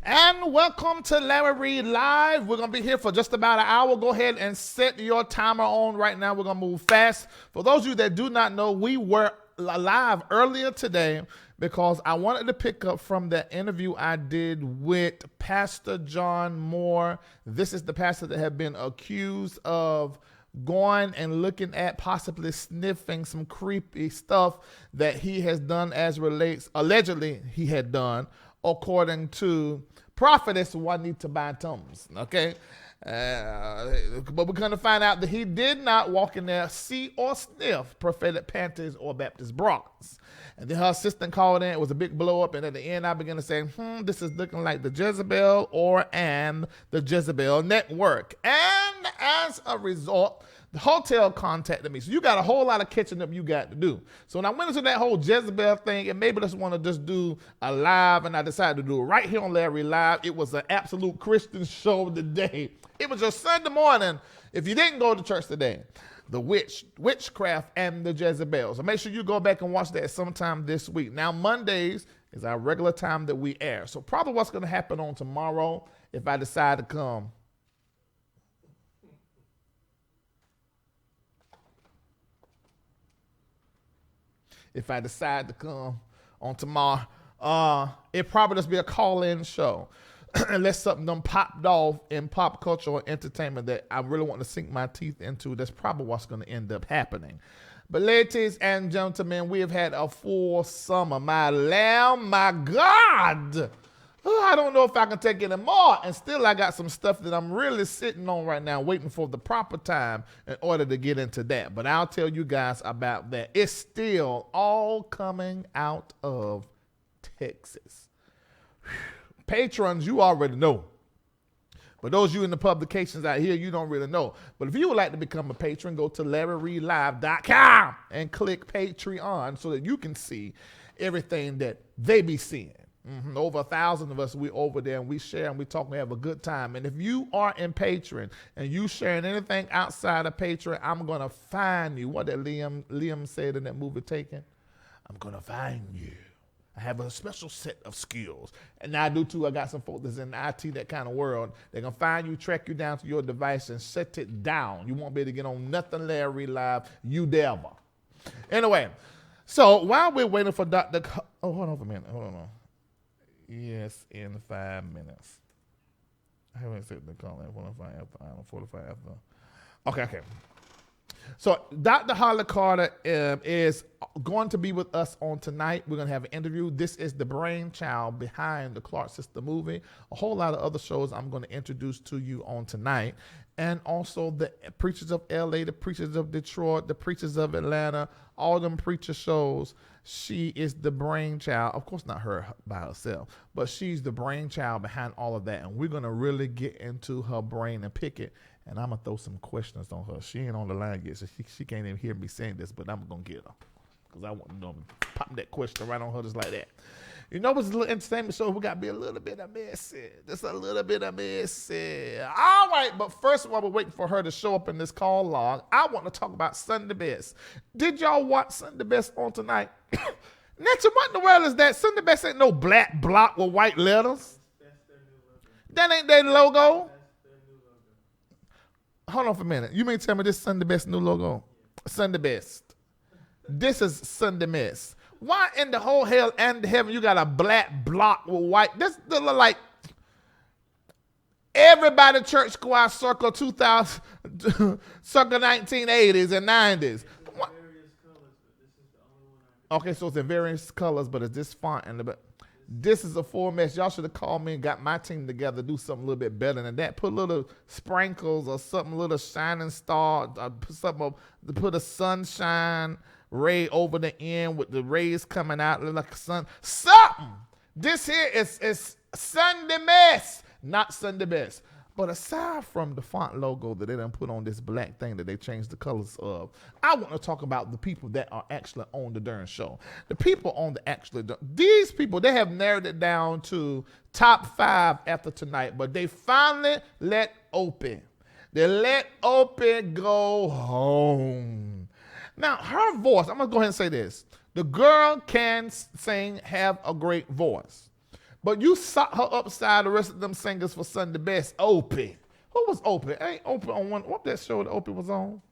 And welcome to LarryReidLive. We're going to be here for just about an hour. Go ahead and set your timer on right now. We're going to move fast. For those of you that do not know, we were live earlier today because I wanted to pick up from the interview I did with Pastor John Moore. This is the pastor that had been accused of going and looking at, possibly sniffing some creepy stuff that he has done as relates, allegedly he had done, according to prophetess Juanita Bantums, okay? But we're going to find out that he did not walk in there, see or sniff prophetic panties or Baptist bras. And then her assistant called in. It was a big blow up. And at the end, I began to say, this is looking like the Jezebel and the Jezebel Network. And as a result, the hotel contacted me. So you got a whole lot of catching up you got to do. So when I went into that whole Jezebel thing, and maybe I just want to just do a live, and I decided to do it right here on Larry Live. It was an absolute Christian show today. It was just Sunday morning. If you didn't go to church today, the witchcraft and the Jezebel. So make sure you go back and watch that sometime this week. Now, Mondays is our regular time that we air. So probably what's going to happen on tomorrow, if I decide to come, on tomorrow, it probably just be a call-in show. Unless something done popped off in pop culture or entertainment that I really want to sink my teeth into, that's probably what's going to end up happening. But ladies and gentlemen, we have had a full summer. My lamb, my God. I don't know if I can take any more. And still I got some stuff that I'm really sitting on right now, waiting for the proper time in order to get into that. But I'll tell you guys about that. It's still all coming out of Texas. Patrons, you already know. But those of you in the publications out here, you don't really know. But if you would like to become a patron, go to LarryReidLive.com and click Patreon so that you can see everything that they be seeing. Over 1,000 of us, we over there and we share and we talk and we have a good time. And if you are in Patreon and you sharing anything outside of Patreon, I'm going to find you. What did Liam said in that movie Taken? I'm going to find you. I have a special set of skills. And I do too. I got some folks that's in IT, that kind of world. They're going to find you, track you down to your device and set it down. You won't be able to get on nothing Larry Live, you never. Anyway, so while we're waiting for Dr. Hold on for a minute. Hold on. Yes, in 5 minutes. I haven't said the call in 45 after. 45 after. Okay. So Dr. Holly Carter is going to be with us on tonight. We're going to have an interview. This is the brainchild behind the Clark Sister movie. A whole lot of other shows I'm going to introduce to you on tonight. And also the Preachers of LA, the Preachers of Detroit, the Preachers of Atlanta, all them preacher shows. She is the brainchild. Of course, not her by herself, but she's the brainchild behind all of that. And we're going to really get into her brain and pick it. And I'm going to throw some questions on her. She ain't on the line yet, so she can't even hear me saying this, but I'm going to get her. Because I want to pop that question right on her just like that. You know what's a little entertainment show? We got to be a little bit of messy. Just a little bit of messy. All right, but first while we're waiting for her to show up in this call log, I want to talk about Sunday Best. Did y'all watch Sunday Best on tonight? Netcha, what in the world is that? Sunday Best ain't no black block with white letters. That's their new logo. That ain't their logo? Hold on for a minute. You mean tell me this Sunday Best new logo? Yeah. Sunday Best. This is Sunday Best. Why in the whole hell and heaven you got a black block with white? This look like everybody church squad circle 2000, circle 1980s and 90s. Okay, so it's in various colors, but it's this font and the. This is a full mess. Y'all should have called me and got my team together to do something a little bit better than that. Put little sprinkles or something, little shining star, put a sunshine ray over the end with the rays coming out like a sun. Something. This here is Sunday mess, not Sunday best. But aside from the font logo that they done put on this black thing that they changed the colors of, I want to talk about the people that are actually on the darn show. The people on the these people, they have narrowed it down to top 5 after tonight, but they finally let Opie. They let Opie go home. Now, her voice, I'm going to go ahead and say this. The girl can sing, have a great voice. But you sought her upside the rest of them singers for Sunday best. Opie. Who was Opie? Ain't Opie on one? What that show that Opie was on?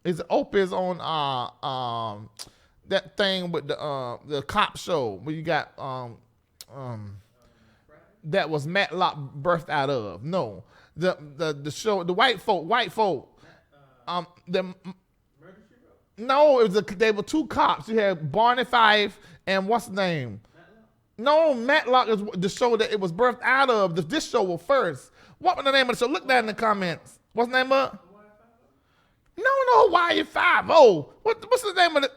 Is it Opie is on that thing with the cop show where you got that was Matlock birthed out of? No, the show, the white folk. No, it was they were two cops. You had Barney Fife and what's the name? No, Matlock is the show that it was birthed out of. This show was first. What was the name of the show? Look that in the comments. What's the name of it? No, Y5. What's the name of it?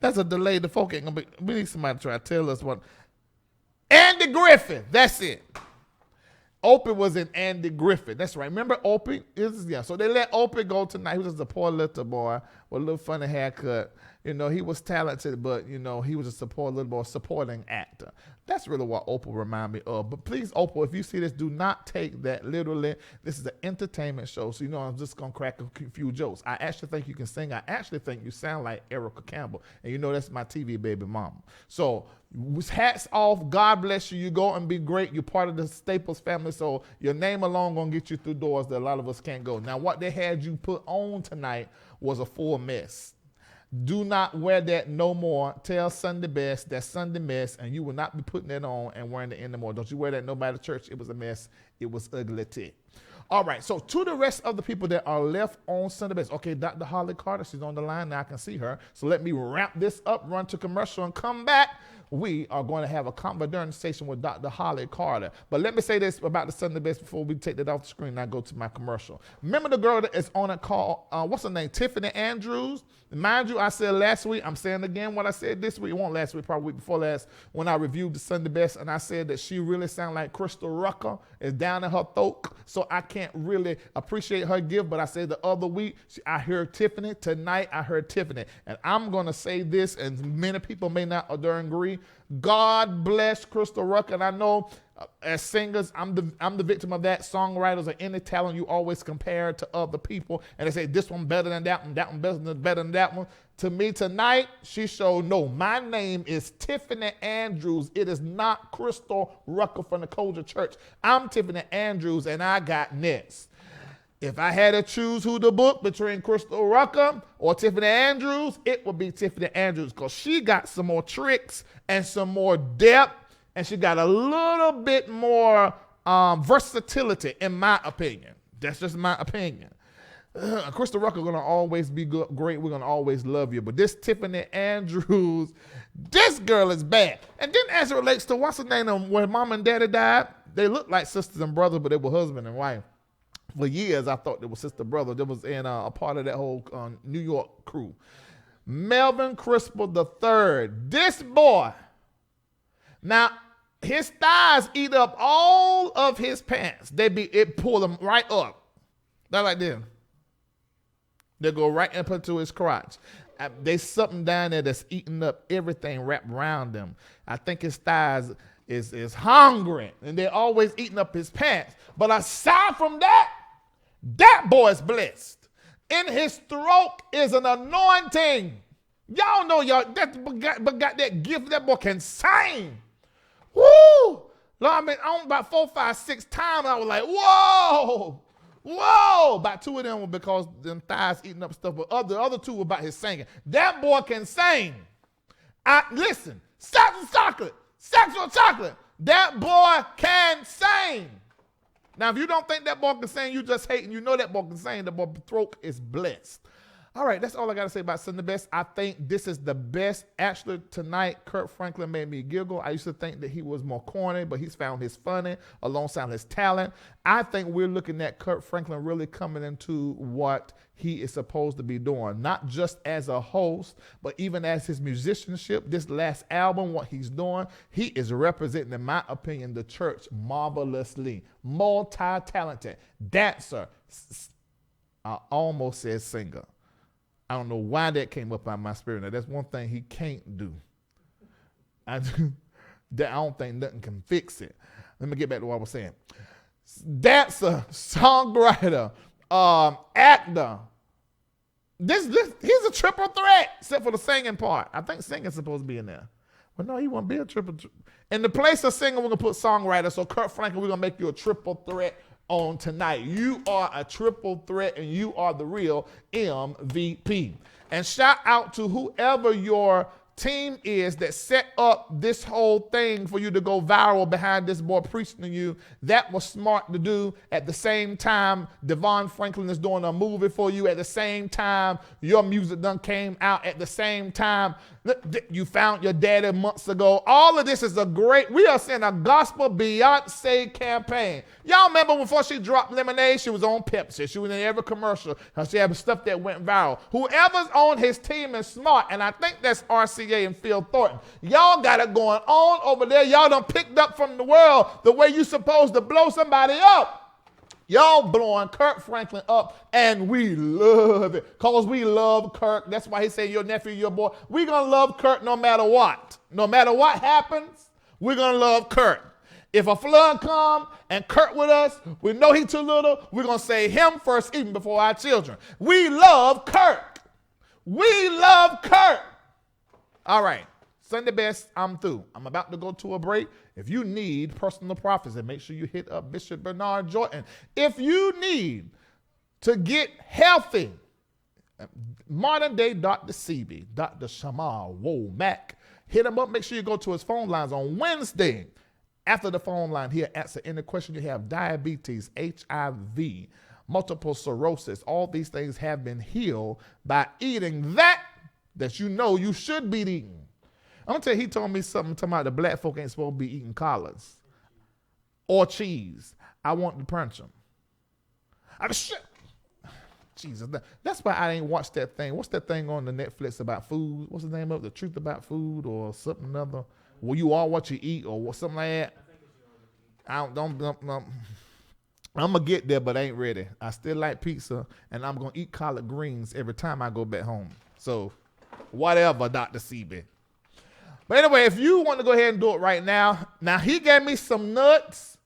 That's a delay. The folk ain't gonna be. We need somebody to try to tell us what. Andy Griffith. That's it. Opie was in Andy Griffith. That's right. Remember Opie? So they let Opie go tonight. He was just a poor little boy with a little funny haircut. You know, he was talented, but, you know, he was just a poor little boy supporting actor. That's really what Opal remind me of. But please, Opal, if you see this, do not take that literally. This is an entertainment show, so you know I'm just going to crack a few jokes. I actually think you can sing. I actually think you sound like Erica Campbell. And you know that's my TV baby mama. So hats off. God bless you. You go and be great. You're part of the Staples family, so your name alone going to get you through doors that a lot of us can't go. Now, what they had you put on tonight was a full mess. Do not wear that no more. Tell Sunday best that's Sunday mess, and you will not be putting it on and wearing it anymore. Don't you wear that nobody to church. It was a mess. It was ugly too. All right, so to the rest of the people that are left on Sunday best. Okay, Dr. Holly Carter, she's on the line now. I can see her. So let me wrap this up, run to commercial, and come back. We are going to have a conversation with Dr. Holly Carter. But let me say this about the Sunday best before we take that off the screen and I go to my commercial. Remember the girl that is on a call, what's her name, Tiffany Andrews? Mind you, I said last week, I'm saying again what I said this week. It won't last week, probably week before last, when I reviewed the Sunday best, and I said that she really sounded like Crystal Rucker is down in her throat, so I can't really appreciate her gift. But I said the other week, I heard Tiffany. Tonight, I heard Tiffany. And I'm going to say this, and many people may not agree. God bless Crystal Rucker, and I know as singers, I'm the victim of that. Songwriters or any talent, you always compare to other people, and they say this one better than that one better than that one. To me tonight, she showed no. My name is Tiffany Andrews. It is not Crystal Rucker from the Culture Church. I'm Tiffany Andrews, and I got next. If I had to choose who to book between Crystal Rucker or Tiffany Andrews, it would be Tiffany Andrews because she got some more tricks and some more depth, and she got a little bit more versatility, in my opinion. That's just my opinion. Crystal Rucker going to always be great. We're going to always love you. But this Tiffany Andrews, this girl is bad. And then as it relates to what's her name, when mom and daddy died, they looked like sisters and brothers, but they were husband and wife. For years, I thought they were sister brother. They was in a part of that whole New York crew. Melvin Crispell III. This boy. Now, his thighs eat up all of his pants. It pull them right up. They're like this. They go right up into his crotch. There's something down there that's eating up everything wrapped around them. I think his thighs is hungry, and they're always eating up his pants. But aside from that, that boy is blessed. In his throat is an anointing. Y'all know but got that gift. That boy can sing. Woo! Lord, I mean, on about 4, 5, 6 times, I was like, whoa! Whoa! About 2 of them were because them thighs eating up stuff, but the other 2 were about his singing. That boy can sing. Listen, sexual chocolate. That boy can sing. Now, if you don't think that boy can sing, you just hating. You know that boy can sing. The boy's throat is blessed. All right, that's all I got to say about Sunday Best. I think this is the best. Actually, tonight, Kirk Franklin made me giggle. I used to think that he was more corny, but he's found his funny alongside his talent. I think we're looking at Kirk Franklin really coming into what he is supposed to be doing, not just as a host, but even as his musicianship. This last album, what he's doing, he is representing, in my opinion, the church marvelously. Multi-talented dancer. I almost said singer. I don't know why that came up out of my spirit. Now, that's one thing he can't do. I don't think nothing can fix it. Let me get back to what I was saying. Dancer, songwriter, actor. He's a triple threat, except for the singing part. I think singing's supposed to be in there. Well, no, he won't be a triple. In the place of singing, we're going to put songwriter. So, Kurt Franklin, we're going to make you a triple threat on tonight. You are a triple threat, and you are the real MVP. And shout out to whoever your team is that set up this whole thing for you to go viral behind this boy preaching to you. That was smart to do. At the same time, Devon Franklin is doing a movie for you. At the same time, your music done came out. At the same time, you found your daddy months ago. All of this is we are seeing a gospel Beyonce campaign. Y'all remember before she dropped Lemonade, she was on Pepsi. She was in every commercial. She had stuff that went viral. Whoever's on his team is smart, and I think that's RCA and Phil Thornton. Y'all got it going on over there. Y'all done picked up from the world the way you supposed to blow somebody up. Y'all blowing Kirk Franklin up, and we love it because we love Kirk. That's why he said your nephew, your boy. We're going to love Kirk no matter what. No matter what happens, we're going to love Kirk. If a flood come and Kirk with us, we know he too little, we're going to say him first even before our children. We love Kirk. We love Kirk. All right. Sunday best, I'm through. I'm about to go to a break. If you need personal prophecy, make sure you hit up Bishop Bernard Jordan. If you need to get healthy, modern day Dr. CB, Dr. Shamar Womack, hit him up. Make sure you go to his phone lines on Wednesday. After the phone line, he'll answer any question you have. Diabetes, HIV, multiple sclerosis, all these things have been healed by eating that you know you should be eating. I'm going to tell you, he told me something talking about the black folk ain't supposed to be eating collards or cheese. I want to punch them. Jesus, that's why I ain't watched that thing. What's that thing on the Netflix about food? What's the name of it? The Truth About Food or something other? Well, you are what you eat or something like that. I'm going to get there, but I ain't ready. I still like pizza, and I'm going to eat collard greens every time I go back home. So, whatever, Dr. CB. But anyway, if you want to go ahead and do it right now. Now, he gave me some nuts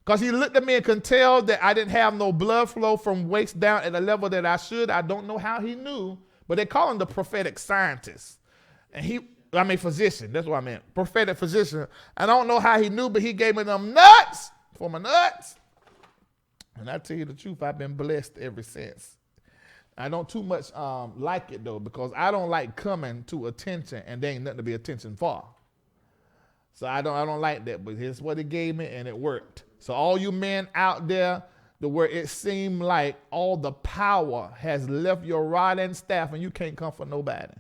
because he looked at me and could tell that I didn't have no blood flow from waist down at the level that I should. I don't know how he knew, but they call him the prophetic scientist. And physician. That's what I meant. Prophetic physician. I don't know how he knew, but he gave me them nuts for my nuts. And I tell you the truth, I've been blessed ever since. I don't too much like it, though, because I don't like coming to attention and there ain't nothing to be attention for. So I don't like that, but here's what he gave me, and it worked. So all you men out there, where it seemed like all the power has left your rod and staff and you can't comfort nobody.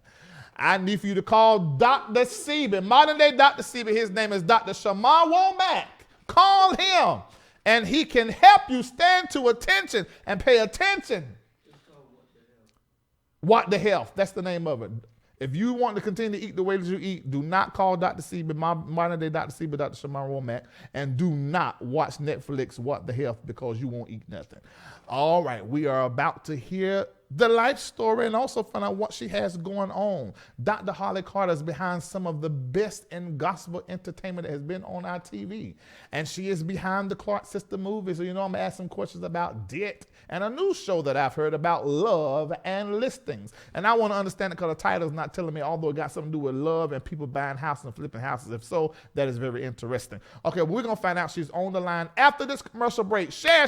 I need for you to call Dr. Seaby, modern day Dr. Seaby. His name is Dr. Shamar Womack. Call him, and he can help you stand to attention and pay attention. What the Health, that's the name of it. If you want to continue to eat the way that you eat, do not call Dr. Seaby, modern day Dr. Seaby, Dr. Shamar Womack, and do not watch Netflix What the Health because you won't eat nothing. All right, we are about to hear the life story and also find out what she has going on. Dr. Holly Carter is behind some of the best in gospel entertainment that has been on our TV. And she is behind the Clark Sister movies. So, I'm going to ask some questions about debt and a new show that I've heard about love and listings. And I want to understand it because the title is not telling me, although it got something to do with love and people buying houses and flipping houses. If so, that is very interesting. Okay, we're going to find out she's on the line after this commercial break. Share.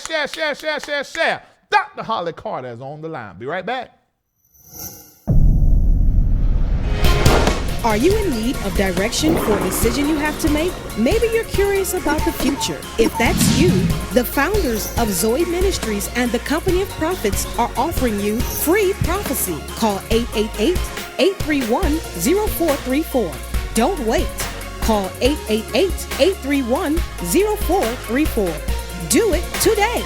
Dr. Holly Carter is on the line. Be right back. Are you in need of direction for a decision you have to make? Maybe you're curious about the future. If that's you, the founders of Zoe Ministries and the Company of Prophets are offering you free prophecy. Call 888-831-0434. Don't wait. Call 888-831-0434. Do it today.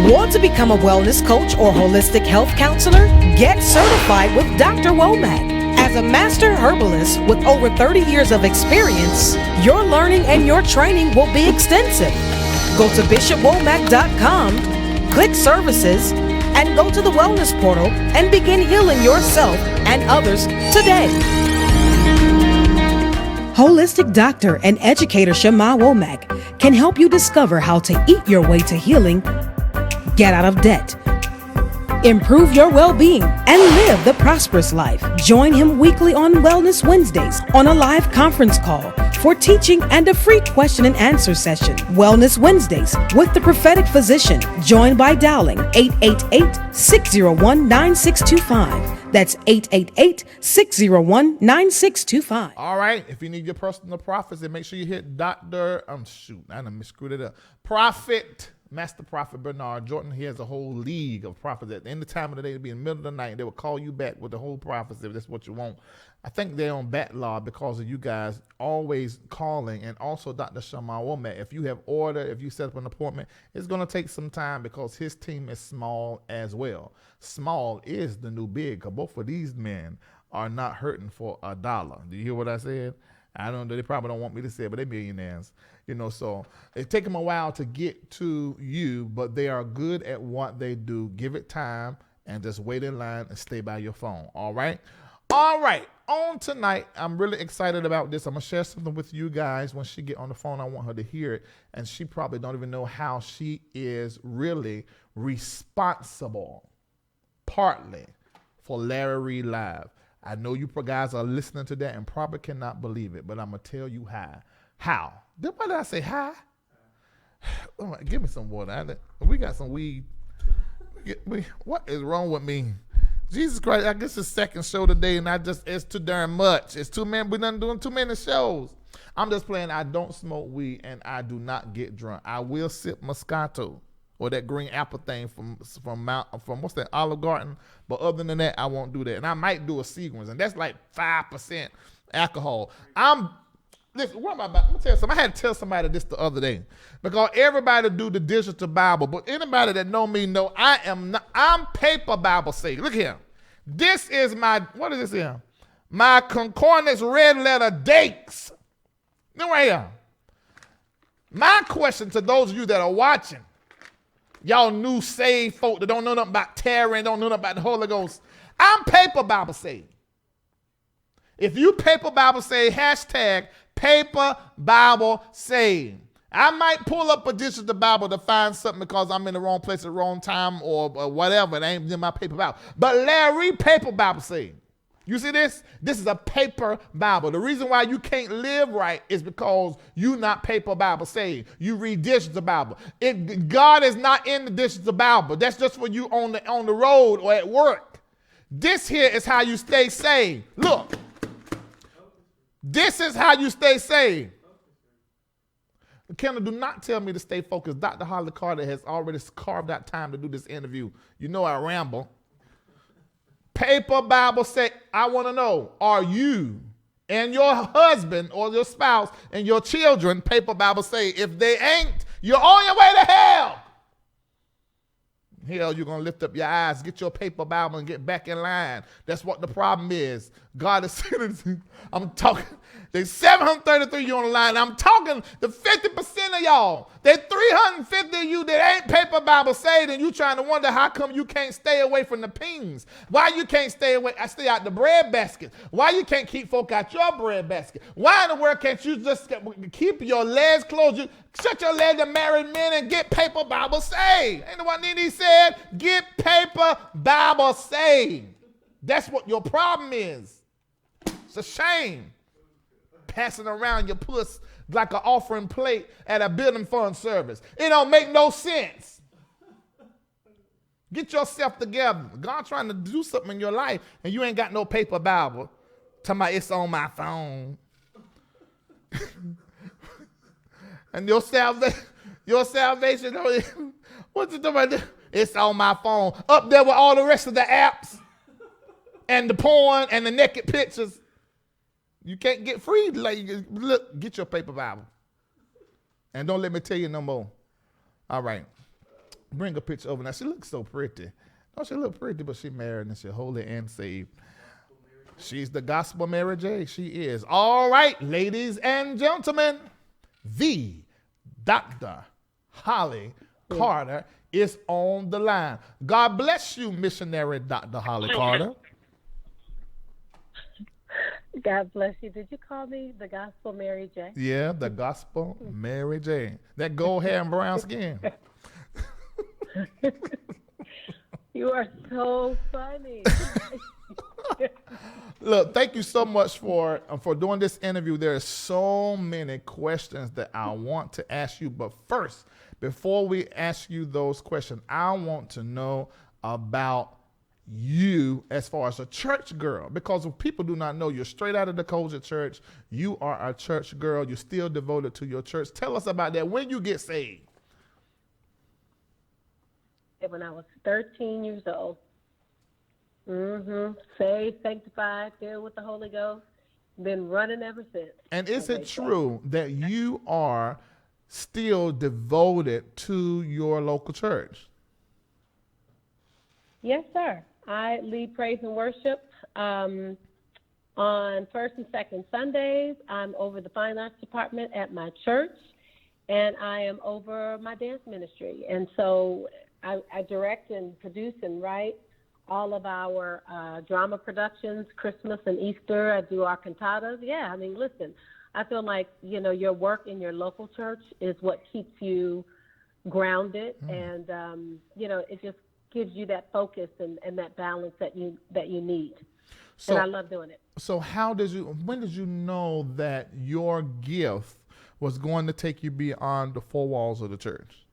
Want to become a wellness coach or holistic health counselor? Get certified with Dr. Womack. As a master herbalist with over 30 years of experience, your learning and your training will be extensive. Go to bishopwomack.com, click services, and go to the wellness portal and begin healing yourself and others today. Holistic doctor and educator Shamar Womack can help you discover how to eat your way to healing, get out of debt, Improve your well-being and live the prosperous life. Join him weekly on Wellness Wednesdays on a live conference call for teaching and a free question and answer session. Wellness Wednesdays with the prophetic physician. Join by dialing 888-601-9625. That's 888-601-9625. All right. If you need your personal prophecy, make sure you hit Dr. I done screwed it up. Master Prophet Bernard Jordan. He has a whole league of prophets. At the end of the time of the day, it'll be in the middle of the night. They will call you back with the whole prophecy if that's what you want. I think they're on backlog because of you guys always calling. And also Dr. Shamar Womack. If you have ordered, if you set up an appointment, it's going to take some time because his team is small as well. Small is the new big, because both of these men are not hurting for $1. Do you hear what I said? I don't know. They probably don't want me to say it, but they're millionaires. So it take them a while to get to you, but they are good at what they do. Give it time and just wait in line and stay by your phone. All right. On tonight, I'm really excited about this. I'm going to share something with you guys. When she get on the phone, I want her to hear it. And she probably don't even know how she is really responsible, partly, for LarryReidLive. I know you guys are listening to that and probably cannot believe it, but I'm going to tell you how. How? Why did I say hi? Oh, give me some water. We got some weed. What is wrong with me? Jesus Christ, I guess it's second show today, and it's too darn much. It's too many. We're done doing too many shows. I'm just playing. I don't smoke weed, and I do not get drunk. I will sip Moscato or that green apple thing from what's that, Olive Garden. But other than that, I won't do that. And I might do a Seagram's, and that's like 5% alcohol. Listen, what am I about? I'm gonna tell you something. I had to tell somebody this the other day because everybody do the digital Bible, but anybody that know me know I'm paper Bible saved. Look here. This is what is this here? My concordance red letter dates. Look right here. My question to those of you that are watching, y'all new saved folk that don't know nothing about tarot and don't know nothing about the Holy Ghost, I'm paper Bible saved. If you paper Bible saved, hashtag paper Bible saved. I might pull up a digital Bible to find something because I'm in the wrong place at the wrong time or whatever. It ain't in my paper Bible. But Larry, paper Bible saved. You see this? This is a paper Bible. The reason why you can't live right is because you not paper Bible saved. You read digital Bible. God is not in the digital Bible. That's just for you on the road or at work. This here is how you stay saved. Look. This is how you stay saved. Kendall, do not tell me to stay focused. Dr. Holly Carter has already carved out time to do this interview. You know I ramble. Paper Bible say, I want to know, are you and your husband or your spouse and your children, paper Bible say, if they ain't, you're on your way to hell. Hell, you're going to lift up your eyes, get your paper Bible and get back in line. That's what the problem is. God is saying, I'm talking, there's 733 you on the line. I'm talking the 50% of y'all. There's 350 of you that ain't paper Bible saved, and you trying to wonder how come you can't stay away from the pings. Why you can't stay out the bread basket. Why you can't keep folk out your bread basket. Why in the world can't you just keep your legs closed? Shut your legs to married men and get paper Bible saved. Ain't the what Nene said? Get paper Bible saved. That's what your problem is. It's a shame. Passing around your puss like an offering plate at a building fund service. It don't make no sense. Get yourself together. God trying to do something in your life and you ain't got no paper Bible. Talking about it's on my phone. And your salvation, what's it talking about? It's on my phone. Up there with all the rest of the apps and the porn and the naked pictures. You can't get free. Look, get your paper Bible. And don't let me tell you no more. All right. Bring a picture over. Now, she looks so pretty. Don't she look pretty, but she married and she's holy and saved. She's the gospel Mary J. She is. All right, ladies and gentlemen, the Dr. Holly Carter is on the line. God bless you, missionary Dr. Holly Carter. God bless you. Did you call me the Gospel Mary J? Yeah, the Gospel Mary J. That gold hair and brown skin. You are so funny. Look, thank you so much for doing this interview. There are so many questions that I want to ask you, but first, before we ask you those questions, I want to know about you as far as a church girl, because if people do not know, you're straight out of the Kojic church. You are a church girl. You're still devoted to your church. Tell us about that. When you get saved? When I was 13 years old. Saved, sanctified, filled with the Holy Ghost. Been running ever since. And is it true that you are still devoted to your local church? Yes, sir. I lead praise and worship on first and second Sundays. I'm over the fine arts department at my church, and I am over my dance ministry. And so I direct and produce and write all of our drama productions, Christmas and Easter. I do our cantatas. Yeah, I mean, listen, I feel like, your work in your local church is what keeps you grounded, and, it just gives you that focus and that balance that you need. So, and I love doing it. So when did you know that your gift was going to take you beyond the four walls of the church?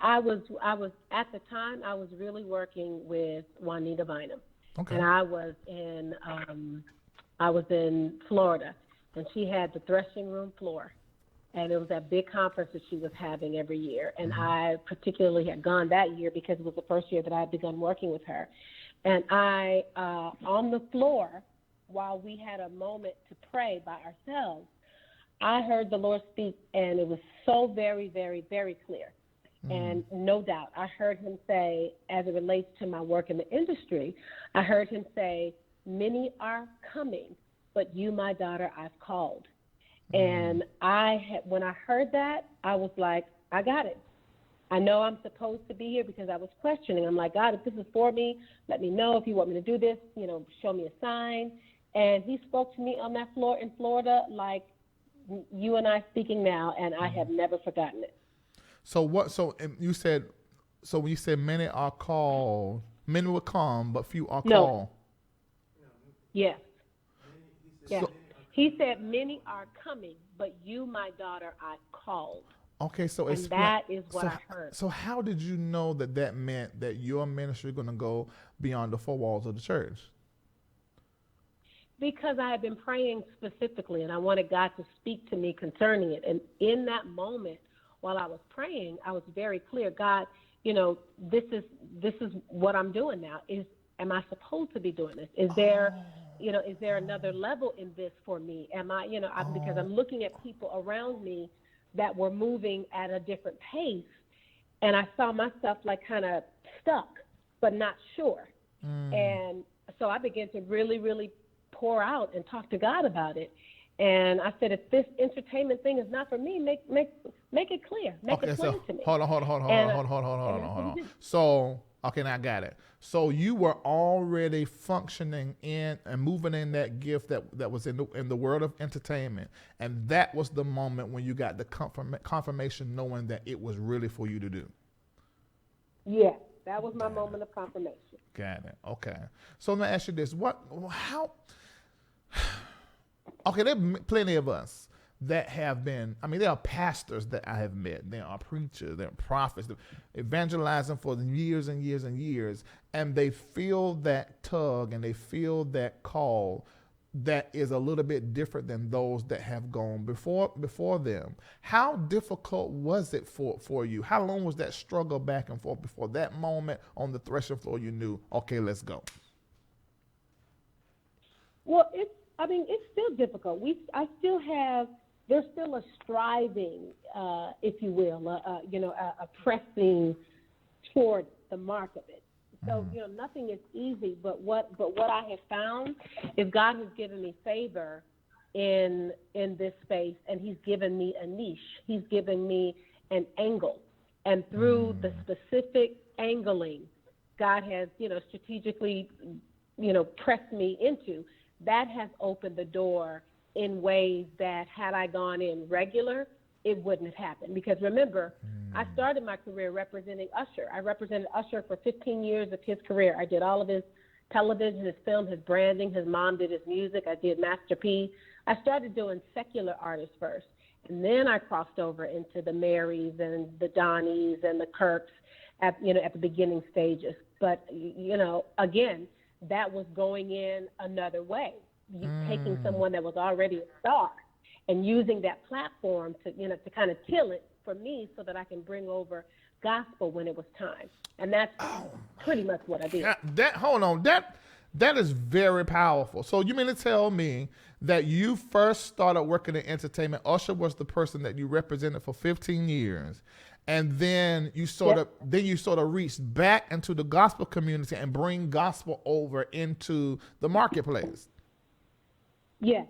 I was at the time I was really working with Juanita Bynum. Okay. And I was in Florida, and she had the threshing room floor. And it was that big conference that she was having every year. And I particularly had gone that year because it was the first year that I had begun working with her. And I, on the floor, while we had a moment to pray by ourselves, I heard the Lord speak, and it was so very, very, very clear. And no doubt, I heard him say, as it relates to my work in the industry, I heard him say, many are coming, but you, my daughter, I've called. And when I heard that, I was like, I got it. I know I'm supposed to be here because I was questioning. I'm like, God, if this is for me, let me know. If you want me to do this, show me a sign. And he spoke to me on that floor in Florida like you and I speaking now, and I have never forgotten it. So when you said many are called, many will come, but few are called. Yes. Yeah. He said, many are coming, but you, my daughter, I called. Okay, so that is what I heard. So how did you know that meant that your ministry is going to go beyond the four walls of the church? Because I had been praying specifically, and I wanted God to speak to me concerning it. And in that moment, while I was praying, I was very clear, God, this is what I'm doing now. Am I supposed to be doing this? Is there another level in this for me? Am I, because I'm looking at people around me that were moving at a different pace, and I saw myself like kind of stuck, but not sure. And so I began to really, really pour out and talk to God about it. And I said, if this entertainment thing is not for me, make it clear. Make it plain to me. Hold on. So, okay, now I got it. So you were already functioning in and moving in that gift that was in the world of entertainment. And that was the moment when you got the confirmation knowing that it was really for you to do. Yes, that was my moment of confirmation. Got it. Okay. So let me ask you this. Okay, there are plenty of us that have been, there are pastors that I have met. There are preachers, there are prophets, evangelizing for years and years and years, and they feel that tug and they feel that call that is a little bit different than those that have gone before them. How difficult was it for you? How long was that struggle back and forth before that moment on the threshing floor you knew, okay, let's go? Well, it's still difficult. There's still a striving, if you will, a pressing toward the mark of it. So, nothing is easy, but what I have found is God has given me favor in this space, and he's given me a niche. He's given me an angle. And through the specific angling God has, strategically, pressed me into, that has opened the door in ways that had I gone in regular, it wouldn't have happened. Because remember, I started my career representing Usher. I represented Usher for 15 years of his career. I did all of his television, his film, his branding. His mom did his music. I did Master P. I started doing secular artists first. And then I crossed over into the Marys and the Donnies and the Kirks at the beginning stages. But, again, that was going in another way, taking someone that was already a star and using that platform to kind of till it for me so that I can bring over gospel when it was time. And that's pretty much what I did. That is very powerful. So you mean to tell me that you first started working in entertainment, Usher was the person that you represented for 15 years, and then you sort of reached back into the gospel community and bring gospel over into the marketplace? Yes.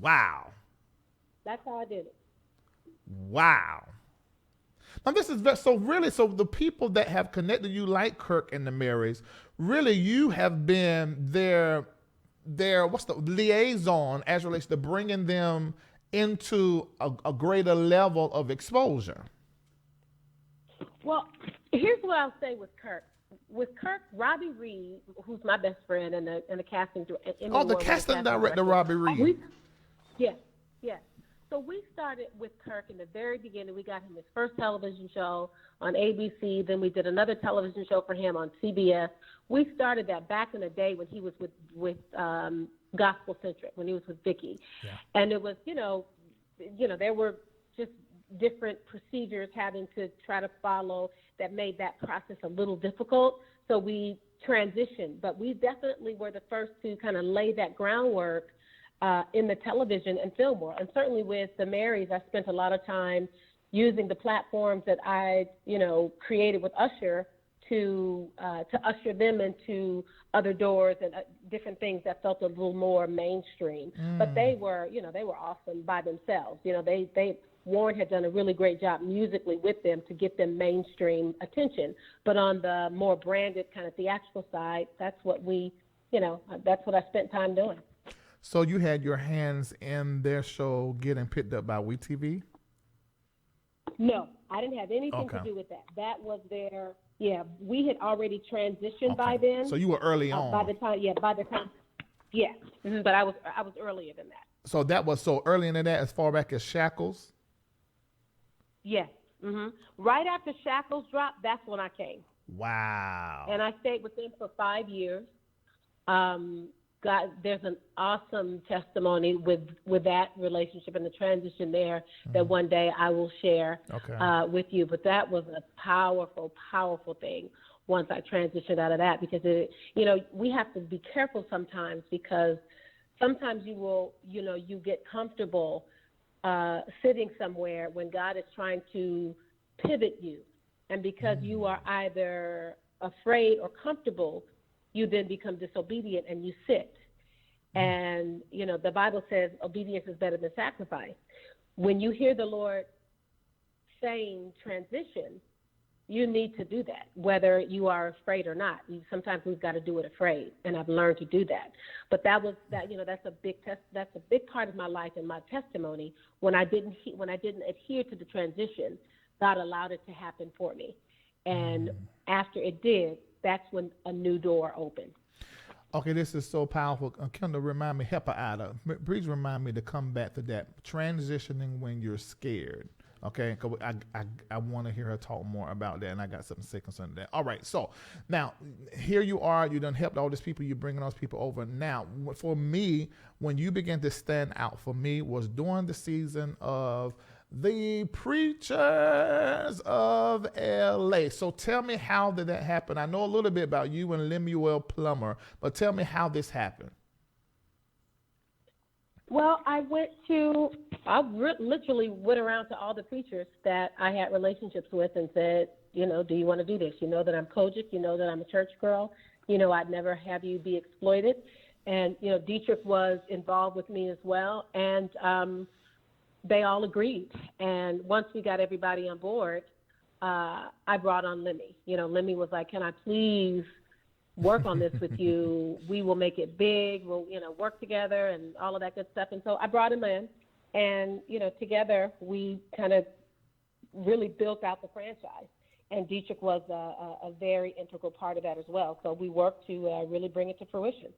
Wow. That's how I did it. Wow. Now this is so the people that have connected you like Kirk and the Marys, really you have been their what's the liaison as relates to bringing them into a greater level of exposure. Well, here's what I'll say with Kirk. With Kirk, Robbie Reid, who's my best friend and the casting director. The casting director, Robbie Reid. Yes. So we started with Kirk in the very beginning. We got him his first television show on ABC. Then we did another television show for him on CBS. We started that back in the day when he was with Gospel Centric, when he was with Vicky. Yeah. And it was, there were just different procedures having to try to follow that made that process a little difficult. So we transitioned. But we definitely were the first to kind of lay that groundwork in the television and film world. And certainly with the Marys, I spent a lot of time using the platforms that I, created with Usher to usher them into other doors and different things that felt a little more mainstream. But they were awesome by themselves. Warren had done a really great job musically with them to get them mainstream attention. But on the more branded kind of theatrical side, that's what that's what I spent time doing. So you had your hands in their show getting picked up by WeTV? No, I didn't have anything to do with that. That was we had already transitioned by then. So you were early on. By the time. Mm-hmm. But I was earlier than that. So that was so early into that, as far back as Shackles? Yes. Mm-hmm. Right after Shackles dropped, that's when I came. Wow. And I stayed with them for 5 years. God, there's an awesome testimony with that relationship and the transition there that one day I will share with you. But that was a powerful, powerful thing once I transitioned out of that, because we have to be careful sometimes, because sometimes you get comfortable sitting somewhere when God is trying to pivot you. And because you are either afraid or comfortable, you then become disobedient and you sit. And, the Bible says obedience is better than sacrifice. When you hear the Lord saying transition, you need to do that, whether you are afraid or not. Sometimes we've got to do it afraid, and I've learned to do that. But that's a big part of my life and my testimony. When I didn't adhere to the transition, God allowed it to happen for me. And after it did, that's when a new door opened. Okay, this is so powerful. Kendall, help her out. Please remind me to come back to that. Transitioning when you're scared. Okay, because I want to hear her talk more about that, and I got something to say concerning that. All right, so now here you are. You done helped all these people. You're bringing those people over. Now, for me, when you began to stand out for me was during the season of the Preachers of LA. So tell me, how did that happen? I know a little bit about you and Lemuel Plummer, but tell me how this happened. Well, I literally went around to all the preachers that I had relationships with and said, do you want to do this? You know that I'm Kojic. You know that I'm a church girl. I'd never have you be exploited. And, Dietrich was involved with me as well. And they all agreed. And once we got everybody on board, I brought on Lemmy. Lemmy was like, can I please work on this with you? We will make it big. We'll, work together and all of that good stuff. And so I brought him in, and, together we kind of really built out the franchise. And Dietrich was a very integral part of that as well. So we worked to really bring it to fruition.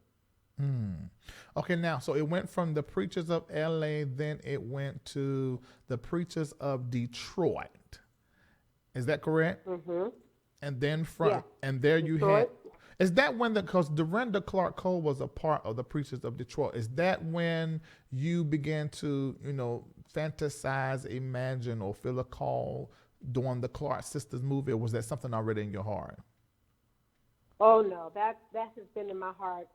Okay, now, so it went from the Preachers of LA, then it went to the Preachers of Detroit. Is that correct? Mm-hmm. And then Detroit. you had, is that when because Dorinda Clark Cole was a part of the Preachers of Detroit, is that when you began to, fantasize, imagine, or feel a call during the Clark Sisters movie, or was that something already in your heart? Oh, no, that has been in my heart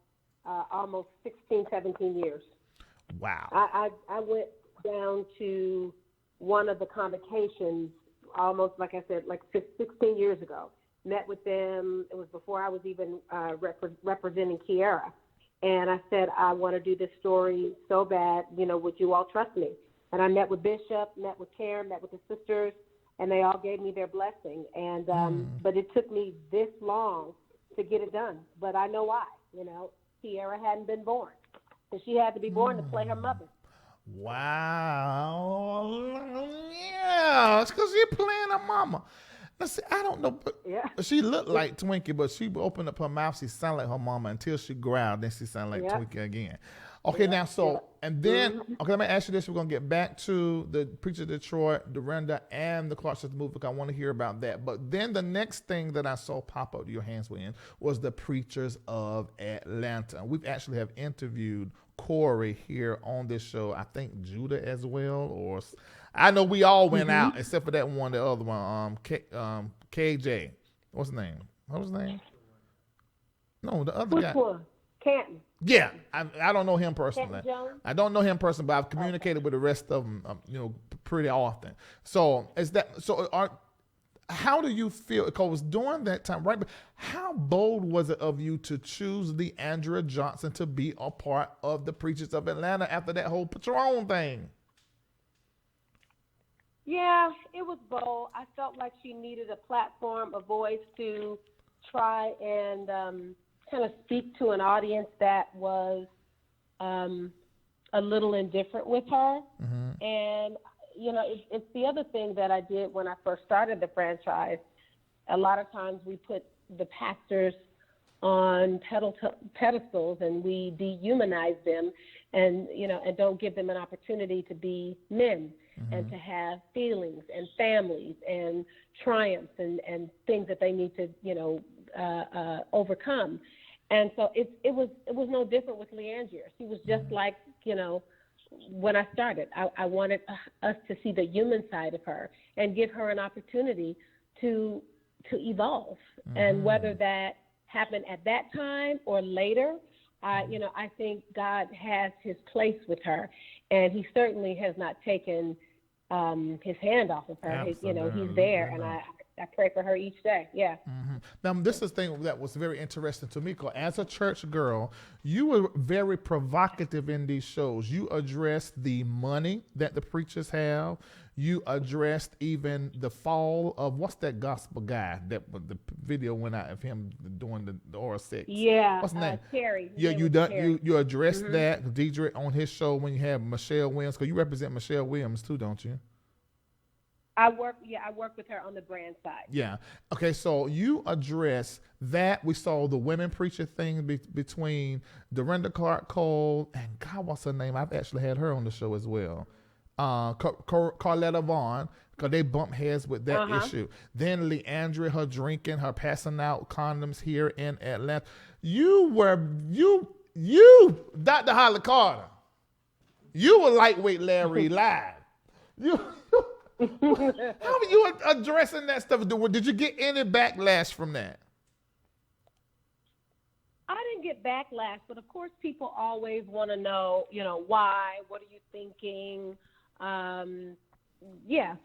almost 16, 17 years. Wow. I went down to one of the convocations almost, like I said, like 16 years ago. Met with them. It was before I was even representing Kiara. And I said, I want to do this story so bad, would you all trust me? And I met with Bishop, met with Karen, met with the sisters, and they all gave me their blessing. And but it took me this long to get it done. But I know why. Kiara hadn't been born. So she had to be born to play her mother. Wow. Yeah, it's because you're playing her mama. Now, see, I don't know, but she looked like Twinkie, but she opened up her mouth, she sounded like her mama until she growled, then she sounded like Twinkie again. Okay, now, and then, let me ask you this. We're going to get back to the Preacher of Detroit, Dorinda, and the Clark Sisters movie, because I want to hear about that. But then the next thing that I saw pop up, your hands were in, was the Preachers of Atlanta. We've actually have interviewed Corey here on this show. I think Judah as well, or I know we all went out except for that one, the other one, KJ. What's his name? What was his name? No, the other guy. Which one? Canton. Yeah, I don't know him personally. I don't know him personally, but I've communicated with the rest of them, pretty often. So how do you feel? Because during that time, right? But how bold was it of you to choose Leandra Johnson to be a part of the Preachers of Atlanta after that whole Patron thing? Yeah, it was bold. I felt like she needed a platform, a voice to try and kind of speak to an audience that was a little indifferent with her. Mm-hmm. And, it's the other thing that I did when I first started the franchise. A lot of times we put the pastors on pedestals and we dehumanize them and, and don't give them an opportunity to be men. Mm-hmm. And to have feelings and families and triumphs and things that they need to, overcome. And so it was no different with Leandria. She was just like, when I started, I wanted us to see the human side of her and give her an opportunity to evolve. Mm-hmm. And whether that happened at that time or later, I think God has his place with her, and he certainly has not taken his hand off of her. He's there, and I pray for her each day. Yeah. Mm-hmm. Now, this is the thing that was very interesting to me, because as a church girl, you were very provocative in these shows. You addressed the money that the preachers have. You addressed even the fall of, what's that gospel guy that the video went out of him doing the oral sex? Yeah. What's his name? Terry. Yeah, you addressed that, Deidre, on his show when you had Michelle Williams, because you represent Michelle Williams too, don't you? I work with her on the brand side. Yeah. Okay, so you address that. We saw the women preacher thing between Dorinda Clark Cole and, God, what's her name? I've actually had her on the show as well. Carletta Vaughn, because they bump heads with that issue. Then Leandria, her drinking, her passing out condoms here in Atlanta. You, Dr. Holly Carter, you were lightweight LarryReidLive. How are you addressing that stuff? Did you get any backlash from that? I didn't get backlash, but of course people always want to know, why, what are you thinking?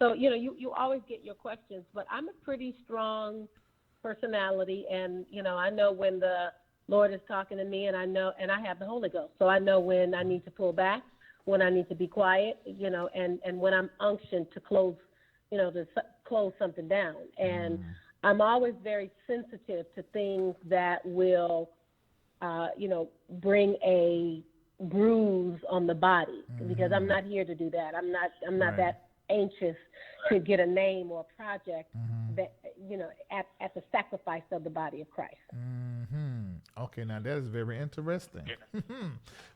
So, you always get your questions, but I'm a pretty strong personality, and, I know when the Lord is talking to me, and I have the Holy Ghost, so I know when I need to pull back, when I need to be quiet, and when I'm unctioned to close, to close something down. And I'm always very sensitive to things that will, bring a bruise on the body, because I'm not here to do that. I'm not that anxious to get a name or a project that, at the sacrifice of the body of Christ. Okay, now that is very interesting.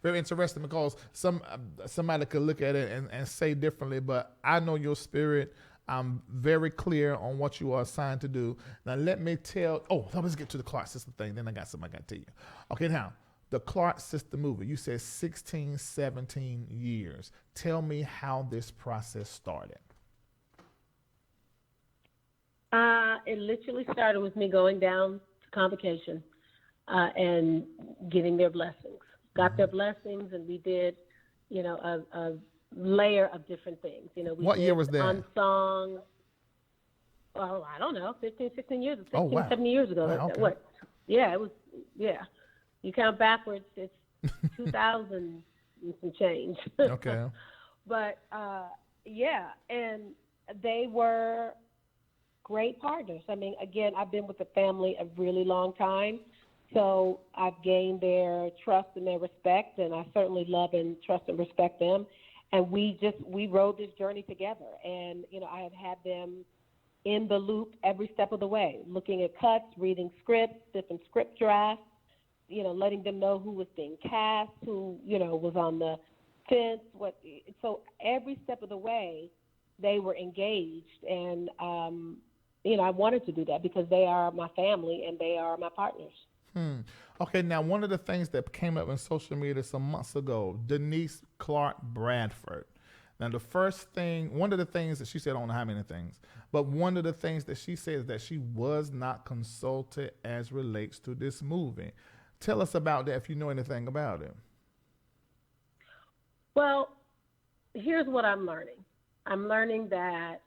Very interesting, because somebody could look at it and say differently, but I know your spirit. I'm very clear on what you are assigned to do. Now let me let's get to the Clark Sister thing. Then I got something I got to tell you. Okay, now the Clark Sister movie, you said 16, 17 years. Tell me how this process started. It literally started with me going down to Convocation and getting their blessings. Got their blessings, and we did, a layer of different things. What year was that? Unsung. Oh, I don't know, 15, 16 years, 16, 17 years ago. Wow, okay. What? Yeah, it was, yeah. You count backwards, it's 2000 and some change. Okay. But, and they were great partners. I mean, again, I've been with the family a really long time, so I've gained their trust and their respect, and I certainly love and trust and respect them. And we rode this journey together. And, I have had them in the loop every step of the way, looking at cuts, reading scripts, different script drafts, letting them know who was being cast, who, was on the fence. So every step of the way, they were engaged. And, I wanted to do that because they are my family and they are my partners. Okay, now one of the things that came up in social media some months ago, Denise Clark Bradford. Now one of the things that she said, I don't know how many things, but one of the things that she said is that she was not consulted as relates to this movie. Tell us about that if you know anything about it. Well, here's what I'm learning. I'm learning that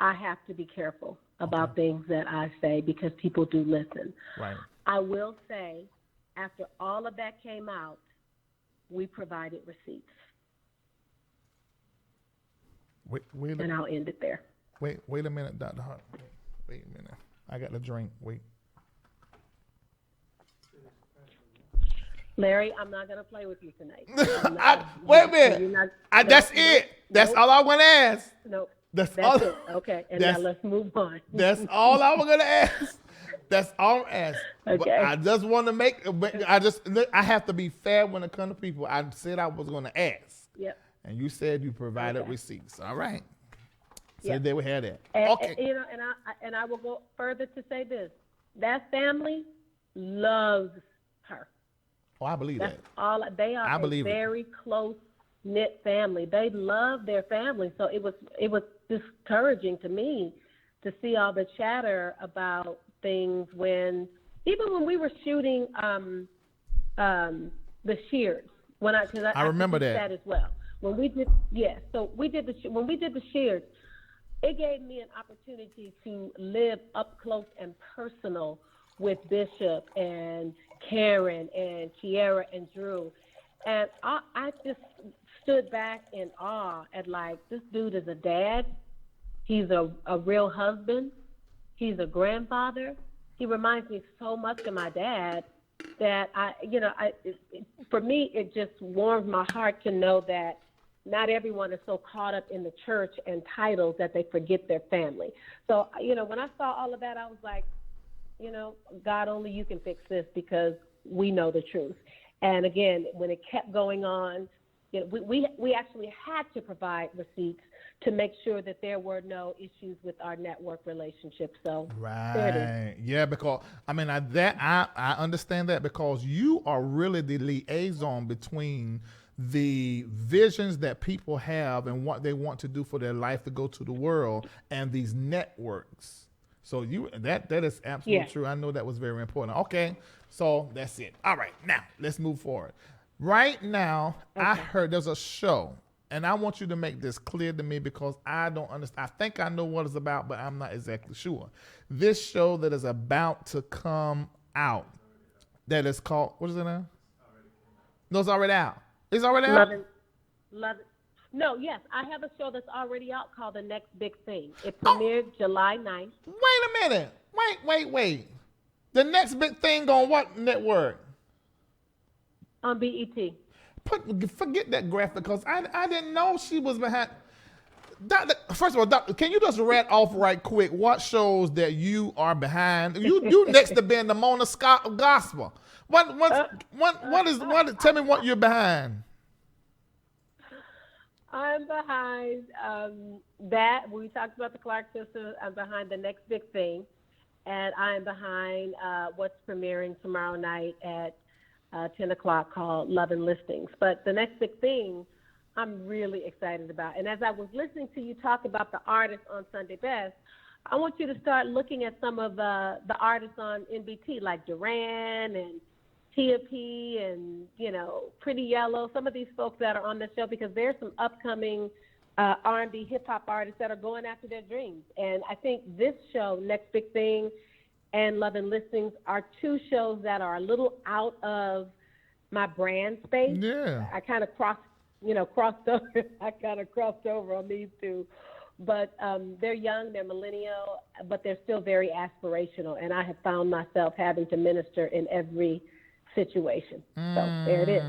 I have to be careful about things that I say because people do listen. Right. I will say, after all of that came out, we provided receipts. And I'll end it there. Wait a minute, Dr. Hart. Wait a minute. I got the drink. Wait. Larry, I'm not going to play with you tonight. Wait a minute. That's it. That's all I want to ask. No. That's all. It. Okay, and now let's move on. That's all I was going to ask. That's all I'm asking. Okay. But I just want to I have to be fair when it comes to people. I said I was going to ask. Yep. And you said you provided receipts. All right. So they would have that. Okay. And I will go further to say this. That family loves her. Oh, I believe that. They are a very close-knit family. They love their family. So it was discouraging to me to see all the chatter about things even when we were shooting the Shears. I remember that as well. When we did, when we did the Shears, it gave me an opportunity to live up close and personal with Bishop and Karen and Kiera and Drew. And I just stood back in awe at this dude is a dad. He's a real husband. He's a grandfather. He reminds me so much of my dad that for me, it just warmed my heart to know that not everyone is so caught up in the church and titles that they forget their family. So, when I saw all of that, I was like, God, only you can fix this because we know the truth. And again, when it kept going on, we actually had to provide receipts to make sure that there were no issues with our network relationship. So there it is. Yeah, because I understand that because you are really the liaison between the visions that people have and what they want to do for their life to go to the world and these networks. So that is absolutely true. I know that was very important. Okay, so that's it. All right, now let's move forward. Right now, I heard there's a show, and I want you to make this clear to me because I don't understand. I think I know what it's about, but I'm not exactly sure. This show that is about to come out, that is called, what is it now? No, it's already out. It's already out? Love it. No, yes, I have a show that's already out called The Next Big Thing. It premiered July 9th. Wait a minute. Wait. The Next Big Thing on what network? On BET. Forget that graphic because I didn't know she was behind. First of all, Doctor, can you just rat off right quick what shows that you are behind? You next to being the Mona Scott of gospel. Tell me what you're behind. I'm behind that. We talked about the Clark sisters. I'm behind The Next Big Thing. And I'm behind what's premiering tomorrow night at 10 o'clock called Love and Listings. But The Next Big Thing, I'm really excited about. And as I was listening to you talk about the artists on Sunday Best, I want you to start looking at some of the artists on NBT, like Duran and Tia P and, Pretty Yellow, some of these folks that are on the show, because there's some upcoming R&B hip-hop artists that are going after their dreams. And I think this show, Next Big Thing and Love and Listings, are two shows that are a little out of my brand space. Yeah. I kind of crossed over. I kind of crossed over on these two. But they're young, they're millennial, but they're still very aspirational. And I have found myself having to minister in every situation. So there it is.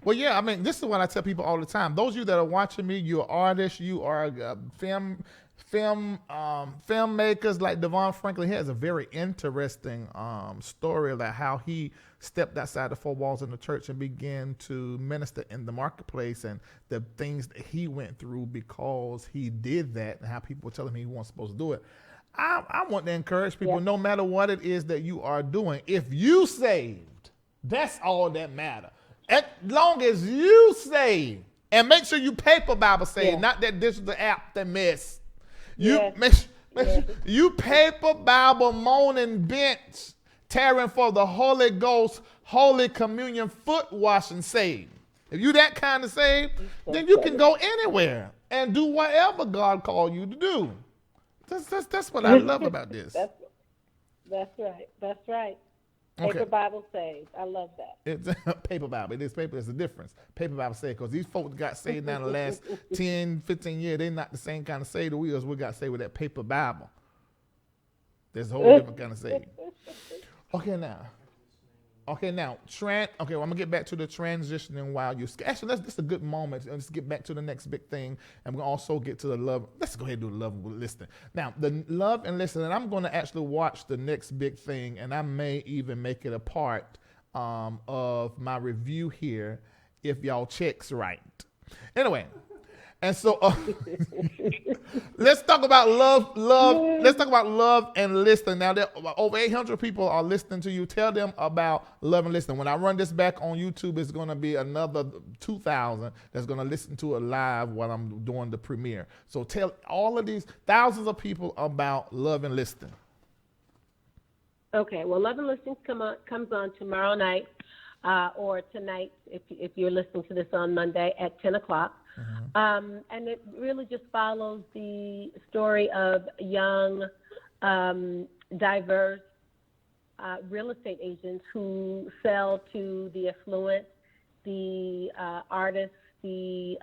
Well, yeah, I mean, this is what I tell people all the time. Those of you that are watching me, you're artists, you are filmmakers like Devon Franklin. He has a very interesting story about how he stepped outside the four walls in the church and began to minister in the marketplace, and the things that he went through because he did that, and how people were telling him he wasn't supposed to do it. I want to encourage people, no matter what it is that you are doing, if you saved, that's all that matter. As long as you save, and make sure you paper Bible save, not that digital app that mess. Make sure you paper Bible moaning bench, tearing for the Holy Ghost, Holy Communion, foot washing save. If you that kind of save, then you can go anywhere and do whatever God called you to do. That's what I love about this. That's right. Okay. Paper Bible saved. I love that. It's paper Bible. It is paper. There's a difference. Paper Bible saved, because these folks got saved now the last 10, 15 years. They're not the same kind of saved that we got saved with that paper Bible. There's a whole different kind of saved. Okay, now, well, I'm going to get back to the transitioning while you... Actually, this is a good moment. Let's get back to the next big thing. And we're going to also get to the love. Let's go ahead and do the love and listening. Now, the love and listening, and I'm going to actually watch the next big thing, and I may even make it a part of my review here if y'all checks right. Anyway... And so let's talk about love. Let's talk about love and listening. Now, there over 800 people are listening to you. Tell them about love and listening. When I run this back on YouTube, it's going to be another 2,000 that's going to listen to it live while I'm doing the premiere. So tell all of these thousands of people about love and listening. Okay. Well, Love and Listening comes on tomorrow night or tonight if you're listening to this on Monday at 10 o'clock. Mm-hmm. And it really just follows the story of young, diverse real estate agents who sell to the affluent, the artists, the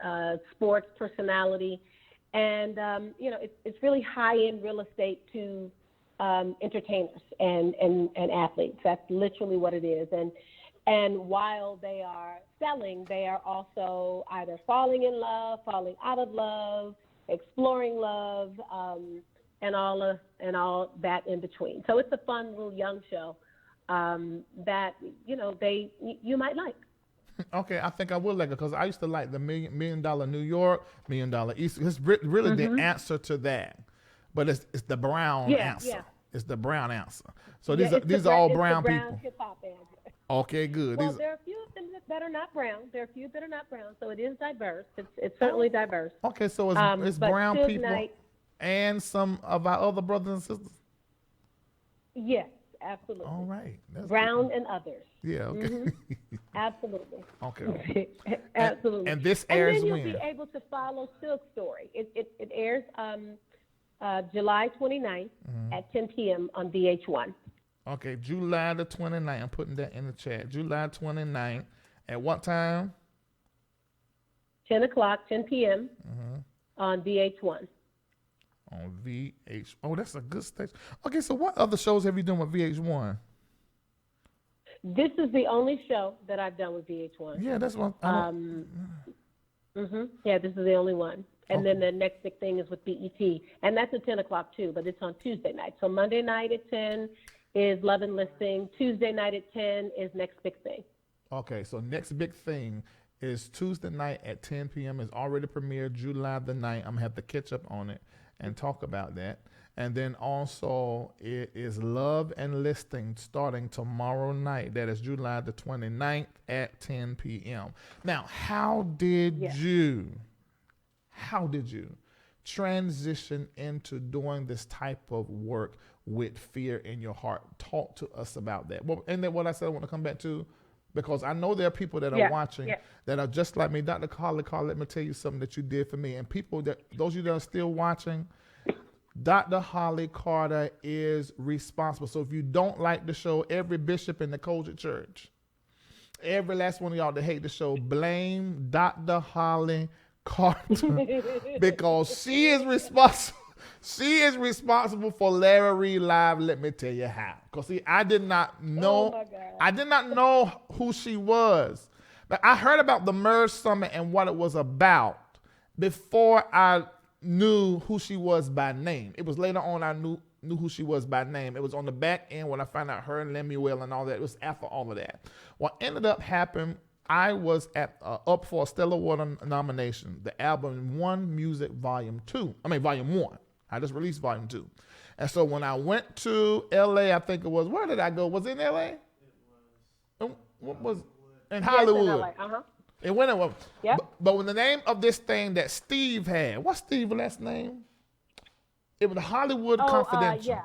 sports personality. And, it's really high-end real estate to entertainers and athletes. That's literally what it is. And while they are selling, they are also either falling in love, falling out of love, exploring love, and all that in between. So it's a fun little young show that you might like. Okay, I think I would like it, because I used to like the $1 Million New York, $1 Million East. It's really the answer to that, but it's the brown answer. Yeah. It's the brown answer. So these are all brown people. Hip-hop answer. Okay, good. Well, there are a few of them that are not brown. So it is diverse. It's certainly diverse. Okay, so it's brown people and some of our other brothers and sisters? Yes, absolutely. All right. That's brown good. and others. Yeah, okay. Mm-hmm. Absolutely. Okay. Absolutely. And this airs when? And then you'll be able to follow Silk's story. It airs July 29th at 10 p.m. on VH1. Okay, July the 29th. I'm putting that in the chat. July 29th. At what time? 10 p.m. On VH1. On VH. Oh, that's a good station. Okay, so what other shows have you done with VH1? This is the only show that I've done with VH1. Yeah, that's what. Yeah, this is the only one. And then the next big thing is with BET. And that's at 10 o'clock, too, but it's on Tuesday night. So Monday night at 10 is Love and Listing. Tuesday night at 10 is Next Big Thing. Okay, so Next Big Thing is Tuesday night at 10 p.m. It's already premiered July the 9th. I'm going to have to catch up on it and talk about that. And then also it is Love and Listing starting tomorrow night. That is July the 29th at 10 p.m. Now, how did you transition into doing this type of work with fear in your heart? Talk to us about that. Well, and then what I said I want to come back to, because I know there are people that are watching that are just like me. Dr. Carl, let me tell you something that you did for me. And people those of you that are still watching, Dr. Holly Carter is responsible. So if you don't like the show, every bishop in the Kojic Church, every last one of y'all that hate the show, blame Dr. Holly Carter because she is responsible. She is responsible for LarryReidLive. Let me tell you how. Because see, I did not know. I did not know who she was. But I heard about the Merge Summit and what it was about before I knew who she was by name. It was later on I knew who she was by name. It was on the back end when I found out her and Lemuel and all that. It was after all of that. What ended up happening, I was up for a Stellar Award nomination, the album One Music Volume 1. I just released Volume 2. And so when I went to L.A., I think it was, where did I go? Was it in L.A.? It was. What was in Hollywood. Yes, in LA. It went in. Yep. But when the name of this thing that Steve had, what's Steve's last name? It was the Hollywood Confidential.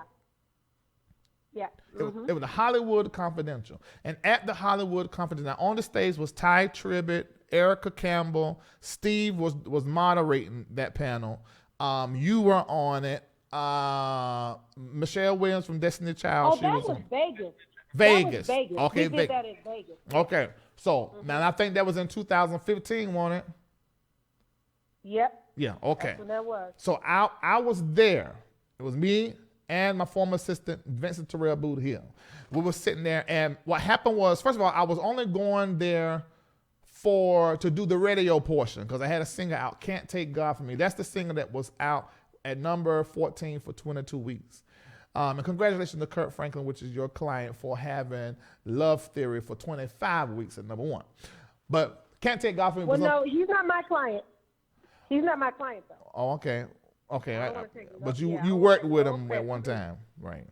Yeah. It was the Hollywood Confidential. And at the Hollywood Confidential, now on the stage was Ty Tribbett, Erica Campbell, Steve was moderating that panel. You were on it. Michelle Williams from Destiny Child. Oh, that was Vegas. Vegas. That was Vegas. Okay, we did that in Vegas. Okay. So now I think that was in 2015, wasn't it? Yep. Yeah. Okay. That's when that was. So I was there. It was me and my former assistant Vincent Terrell Boot Hill. We were sitting there, and what happened was, first of all, I was only going there to do the radio portion because I had a singer out, Can't Take God From Me. That's the singer that was out at number 14 for 22 weeks. And congratulations to Kurt Franklin, which is your client, for having Love Theory for 25 weeks at number 1. But Can't Take God From Me. Well, no, he's not my client. He's not my client, though. Oh, okay. Okay. But you worked with him at one time, right?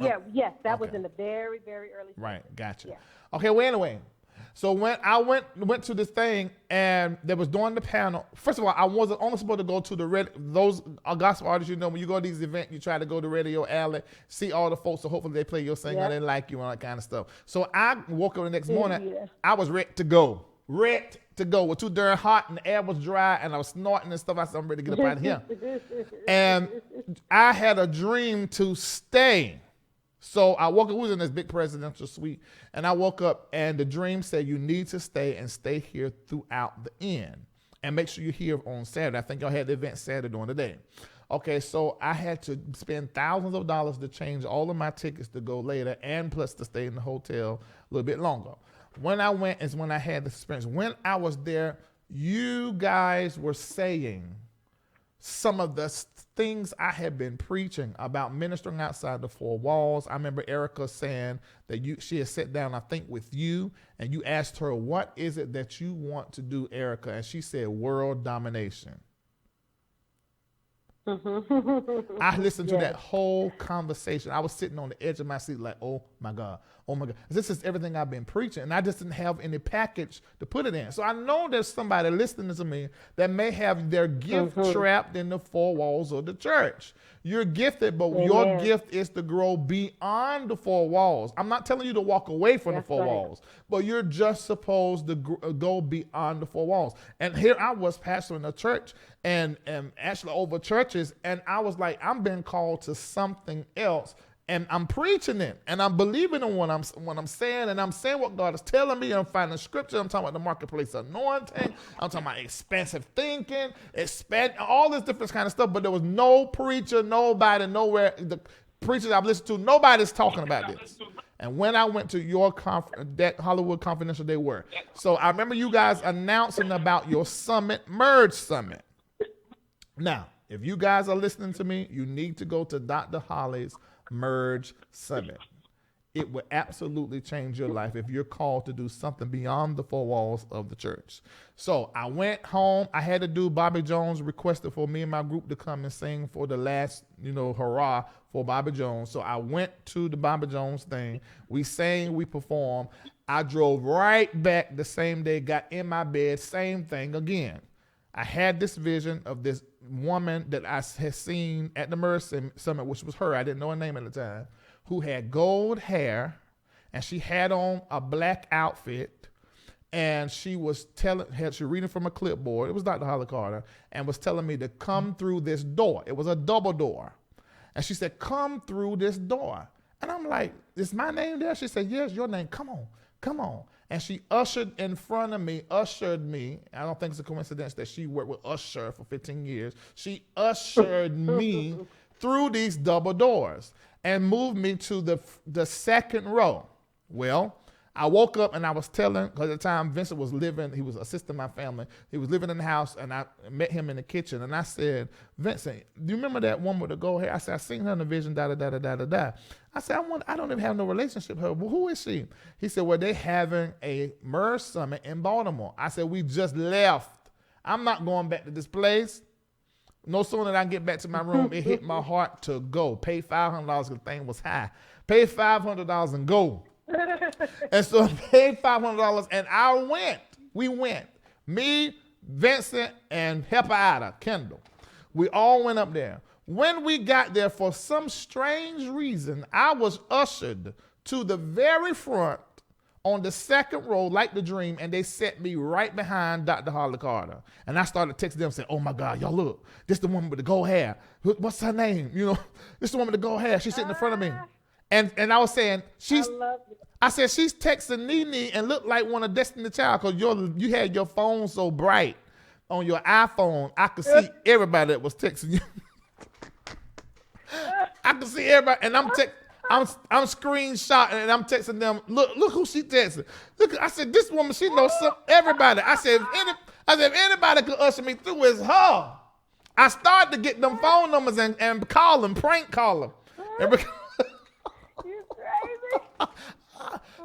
Yeah, yes. That was in the very, very early stage. Right, gotcha. Yeah. Okay, well, anyway. So when I went to this thing and they was doing the panel, first of all, I wasn't only supposed to go to those gospel artists, you know, when you go to these events, you try to go to Radio Alley, see all the folks, so hopefully they play your singer, they like you and all that kind of stuff. So I woke up the next morning, I was ready to go. It was too darn hot and the air was dry and I was snorting and stuff. I said, I'm ready to get up out of here. And I had a dream to stay. So I woke up, we was in this big presidential suite, and I woke up and the dream said, you need to stay and stay here throughout the end. And make sure you're here on Saturday. I think y'all had the event Saturday during the day. Okay, so I had to spend thousands of dollars to change all of my tickets to go later and plus to stay in the hotel a little bit longer. When I went is when I had the experience. When I was there, you guys were saying some of the things I had been preaching about ministering outside the four walls. I remember Erica saying that she had sat down, I think, with you, and you asked her, what is it that you want to do, Erica? And she said, world domination. I listened to that whole conversation. I was sitting on the edge of my seat like, oh my God. This is everything I've been preaching. And I just didn't have any package to put it in. So I know there's somebody listening to me that may have their gift trapped in the four walls of the church. You're gifted, but your gift is to grow beyond the four walls. I'm not telling you to walk away from the four walls, but you're just supposed to go beyond the four walls. And here I was pastoring a church and actually over churches, and I was like, I'm being called to something else. And I'm preaching it, and I'm believing in what I'm saying, and I'm saying what God is telling me. I'm finding scripture. I'm talking about the marketplace anointing. I'm talking about expansive thinking, all this different kind of stuff. But there was no preacher, nobody, nowhere. The preachers I've listened to, nobody's talking about this. And when I went to your that Hollywood Confidential, they were. So I remember you guys announcing about your summit, Merge Summit. Now, if you guys are listening to me, you need to go to Dr. Holly's Merge Summit. It will absolutely change your life if you're called to do something beyond the four walls of the church. So I went home. I had to do Bobby Jones requested for me and my group to come and sing for the last, hurrah for Bobby Jones. So I went to the Bobby Jones thing. We sang, we performed. I drove right back the same day, got in my bed, same thing again. I had this vision of this woman that I had seen at the Merge Summit, which was her. I didn't know her name at the time, who had gold hair, and she had on a black outfit, and she was reading from a clipboard. It was Dr. Holly Carter, and was telling me to come through this door. It was a double door. And she said, come through this door. And I'm like, is my name there? She said, yes, your name. Come on. And she ushered me. I don't think it's a coincidence that she worked with Usher for 15 years. She ushered me through these double doors and moved me to the second row. Well, I woke up and I was telling, because at the time Vincent was living, he was assisting my family. He was living in the house, and I met him in the kitchen. And I said, Vincent, do you remember that woman with the gold hair? I said, I seen her in the vision, da-da-da-da-da-da-da. I said, I don't even have no relationship with her. Well, who is she? He said, well, they having a Merge Summit in Baltimore. I said, we just left. I'm not going back to this place. No sooner than I get back to my room, it hit my heart to go. Pay $500 because the thing was high. Pay $500 and go. And so I paid $500 and I went. We went. Me, Vincent, and Heppaida, Kendall. We all went up there. When we got there, for some strange reason, I was ushered to the very front on the second row, like the dream, and they set me right behind Dr. Holly Carter. And I started texting them saying, oh my God, y'all look, this the woman with the gold hair. What's her name? This the woman with the gold hair. She's sitting in front of me. And I was saying, I said, she's texting Nene and looked like one of Destiny Child, because you had your phone so bright on your iPhone. I could see everybody that was texting you. I could see everybody, and I'm screenshotting and I'm texting them. Look who she texting. Look, I said, this woman, she knows everybody. I said, if anybody could usher me through, it's her. I started to get them phone numbers and call them, prank call them. You're crazy.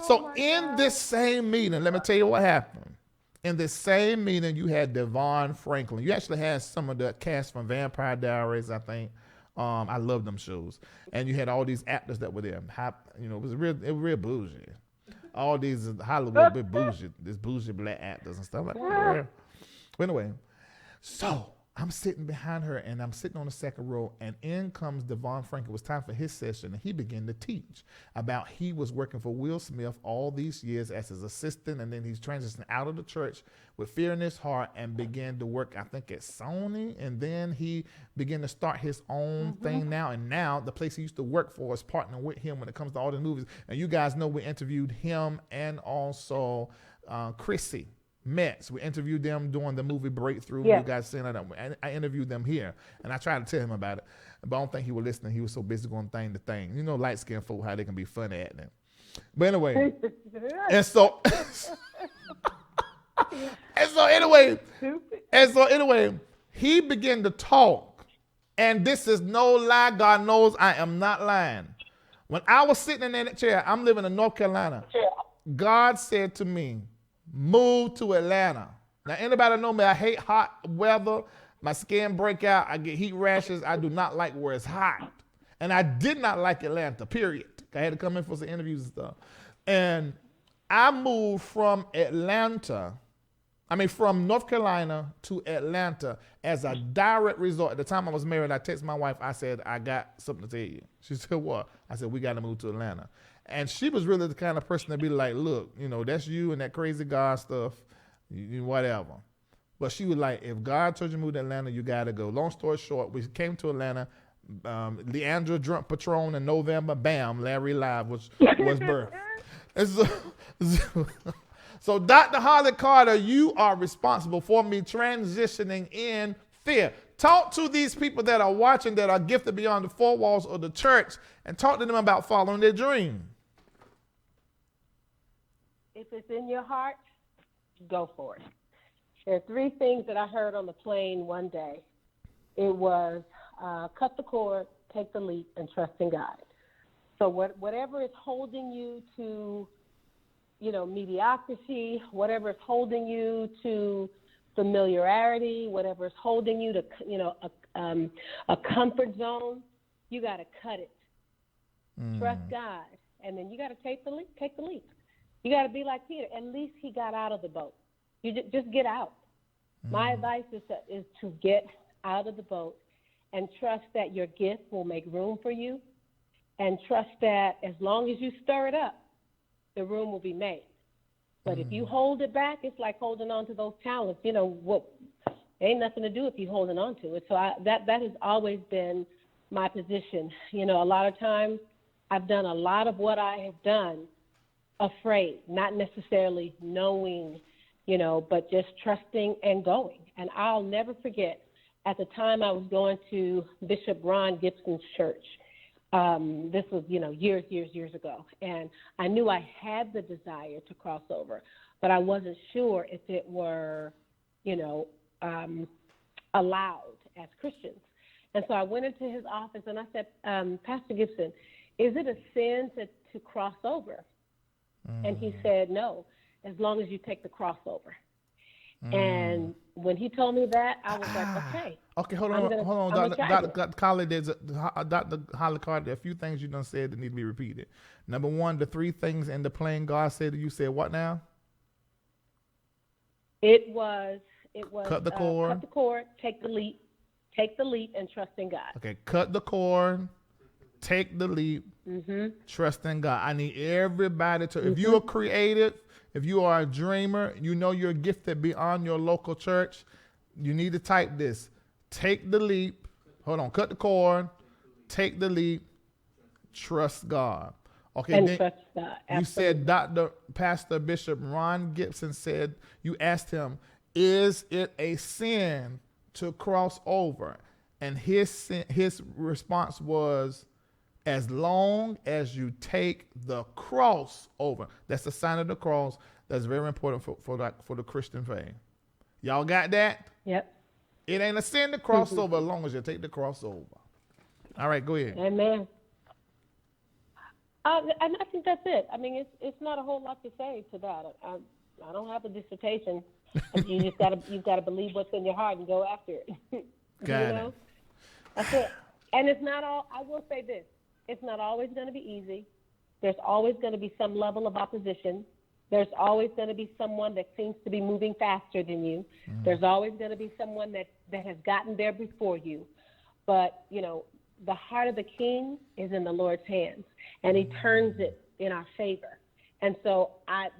So in this same meeting, let me tell you what happened. In this same meeting, you had Devon Franklin. You actually had some of the cast from Vampire Diaries, I think. I love them shows. And you had all these actors that were there. It was real bougie. All these Hollywood big bougie, these bougie black actors and stuff like that. But anyway, so I'm sitting behind her, and I'm sitting on the second row, and in comes Devon Franklin. It was time for his session, and he began to teach about he was working for Will Smith all these years as his assistant, and then he's transitioned out of the church with fear in his heart and began to work, I think, at Sony, and then he began to start his own thing now, and now the place he used to work for is partnering with him when it comes to all the movies. And you guys know we interviewed him and also Chrissy Metz. We interviewed them during the movie Breakthrough. Yeah. You guys seen that. I interviewed them here, and I tried to tell him about it, but I don't think he was listening. He was so busy going thing to thing. You know, light-skinned folk, how they can be funny at them. But anyway, and so anyway, he began to talk, and this is no lie. God knows I am not lying. When I was sitting in that chair, I'm living in North Carolina. God said to me, move to Atlanta. Now, anybody know me, I hate hot weather. My skin break out. I get heat rashes. I do not like where it's hot. And I did not like Atlanta, period. I had to come in for some interviews and stuff. And I moved from North Carolina to Atlanta as a direct result. At the time I was married, I texted my wife. I said, I got something to tell you. She said, what? I said, we got to move to Atlanta. And she was really the kind of person to be like, look, that's you and that crazy God stuff, whatever. But she was like, if God told you to move to Atlanta, you got to go. Long story short, we came to Atlanta. Leandra drunk Patron in November. Bam, LarryReidLive was birthed. And so Dr. Holly Carter, you are responsible for me transitioning in fear. Talk to these people that are watching, that are gifted beyond the four walls of the church, and talk to them about following their dream. if it's in your heart, go for it. There are 3 things that I heard on the plane one day. It was cut the cord, take the leap, and trust in God. So whatever is holding you to, mediocrity, whatever is holding you to familiarity, whatever is holding you to, a comfort zone, you got to cut it. Trust God, and then you got to take the leap. Take the leap. You got to be like Peter. At least he got out of the boat. You just get out. My advice is to get out of the boat and trust that your gift will make room for you, and trust that as long as you stir it up, the room will be made. But if you hold it back, it's like holding on to those talents. Ain't nothing to do if you're holding on to it. So that has always been my position. A lot of times I've done a lot of what I have done afraid, not necessarily knowing, but just trusting and going. And I'll never forget, at the time I was going to Bishop Ron Gibson's church. This was, years ago. And I knew I had the desire to cross over, but I wasn't sure if it were, allowed as Christians. And so I went into his office and I said, Pastor Gibson, is it a sin to cross over? And he said, no, as long as you take the crossover. And when he told me that, I was like, okay. Okay, hold on. Dr. Holly, Dr. Holly Carter, there are a few things you done said that need to be repeated. Number 1, the 3 things in the plane God said to you, said what now? It was cut the cord, take the leap, and trust in God. Okay, cut the cord, take the leap, trust in God. I need everybody to, if you are creative, if you are a dreamer, you're gifted beyond your local church, you need to type this. Take the leap. Hold on. Cut the cord. Take the leap. Trust God. Okay. And trust God. You said Pastor Bishop Ron Gibson said, you asked him, is it a sin to cross over? And his response was, as long as you take the cross over. That's the sign of the cross. That's very important for the Christian faith. Y'all got that? Yep. It ain't a sin to cross over as long as you take the cross over. All right, go ahead. Amen. And I think that's it. I mean, it's not a whole lot to say to that. I don't have a dissertation. You've got to believe what's in your heart and go after it. Got it. That's it. And it's not all. I will say this. It's not always going to be easy. There's always going to be some level of opposition. There's always going to be someone that seems to be moving faster than you. There's always going to be someone that has gotten there before you. But, the heart of the king is in the Lord's hands, and he turns it in our favor. And so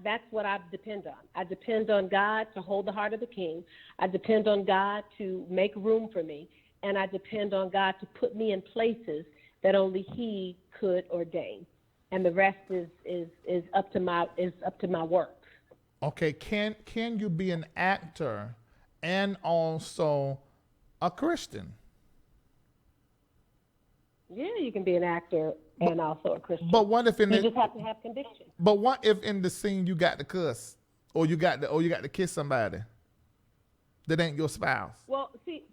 that's what I depend on. I depend on God to hold the heart of the king. I depend on God to make room for me, and I depend on God to put me in places that only he could ordain. And the rest is up to my work. Okay, can you be an actor and also a Christian? Yeah, you can be an actor and also a Christian. But what if you just have to have conviction? But what if in the scene you got to cuss, or you got to kiss somebody that ain't your spouse? Well, see,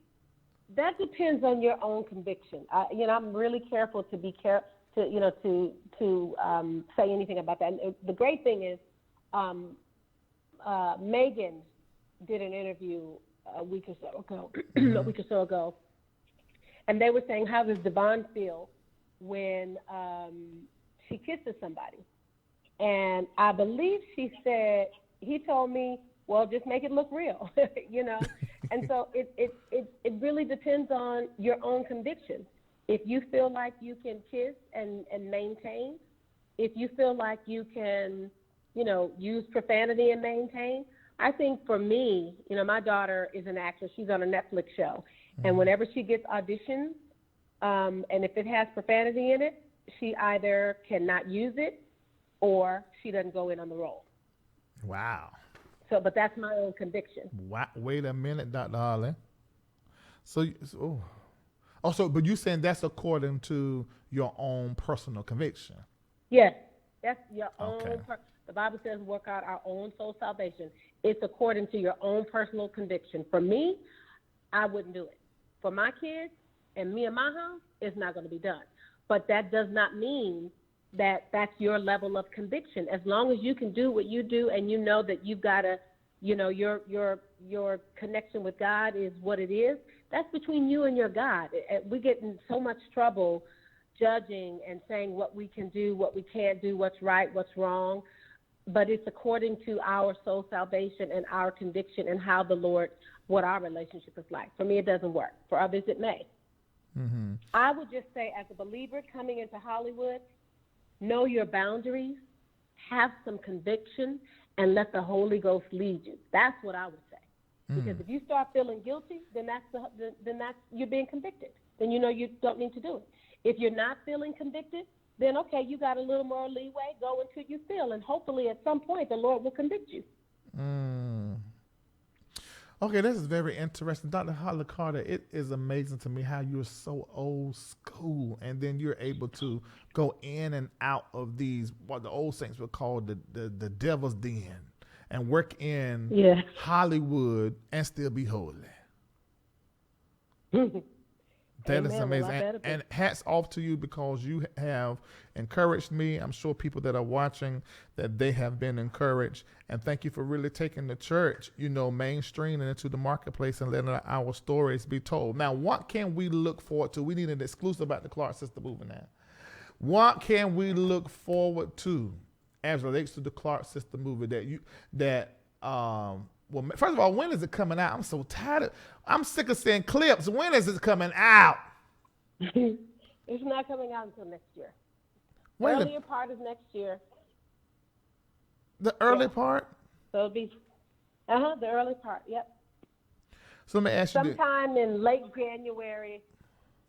that depends on your own conviction. I'm really careful to be careful to say anything about that. And the great thing is, Megan did an interview a week or so ago, and they were saying, how does Devon feel when she kisses somebody? And I believe she said, he told me, well, just make it look real, And so it really depends on your own conviction. If you feel like you can kiss and maintain, if you feel like you can, use profanity and maintain, I think for me, my daughter is an actress. She's on a Netflix show. And whenever she gets auditions, and if it has profanity in it, she either cannot use it or she doesn't go in on the role. Wow. So, but that's my own conviction. Wow. Wait a minute, Dr. Holly. But you're saying that's according to your own personal conviction? Yes, that's your own. The Bible says work out our own soul salvation. It's according to your own personal conviction. For me, I wouldn't do it. For my kids and me and my house, it's not going to be done. But that does not mean that that's your level of conviction. As long as you can do what you do and you know that you've got to, your connection with God is what it is, that's between you and your God. We get in so much trouble judging and saying what we can do, what we can't do, what's right, what's wrong. But it's according to our soul salvation and our conviction and how the Lord, what our relationship is like. For me, it doesn't work. For others, it may. Mm-hmm. I would just say, as a believer coming into Hollywood, know your boundaries, have some conviction, and let the Holy Ghost lead you. That's what I would say. Because if you start feeling guilty, then that's you're being convicted. Then you know you don't need to do it. If you're not feeling convicted, then okay, you got a little more leeway. Go until you feel, and hopefully at some point the Lord will convict you. Okay, this is very interesting. Dr. Holly Carter, it is amazing to me how you're so old school, and then you're able to go in and out of these, what the old saints would call the devil's den, and work in Hollywood and still be holy. That is amazing. And hats off to you, because you have encouraged me. I'm sure people that are watching, that they have been encouraged. And thank you for really taking the church, mainstream and into the marketplace and letting our stories be told. Now, what can we look forward to? We need an exclusive about the Clark Sister movie now. What can we look forward to as relates to the Clark Sister movie well, first of all, when is it coming out? I'm so tired. I'm sick of seeing clips. When is it coming out? It's not coming out until next year. Earlier part of next year. The early part? So it'll be, the early part, yep. So let me ask you sometime in late January,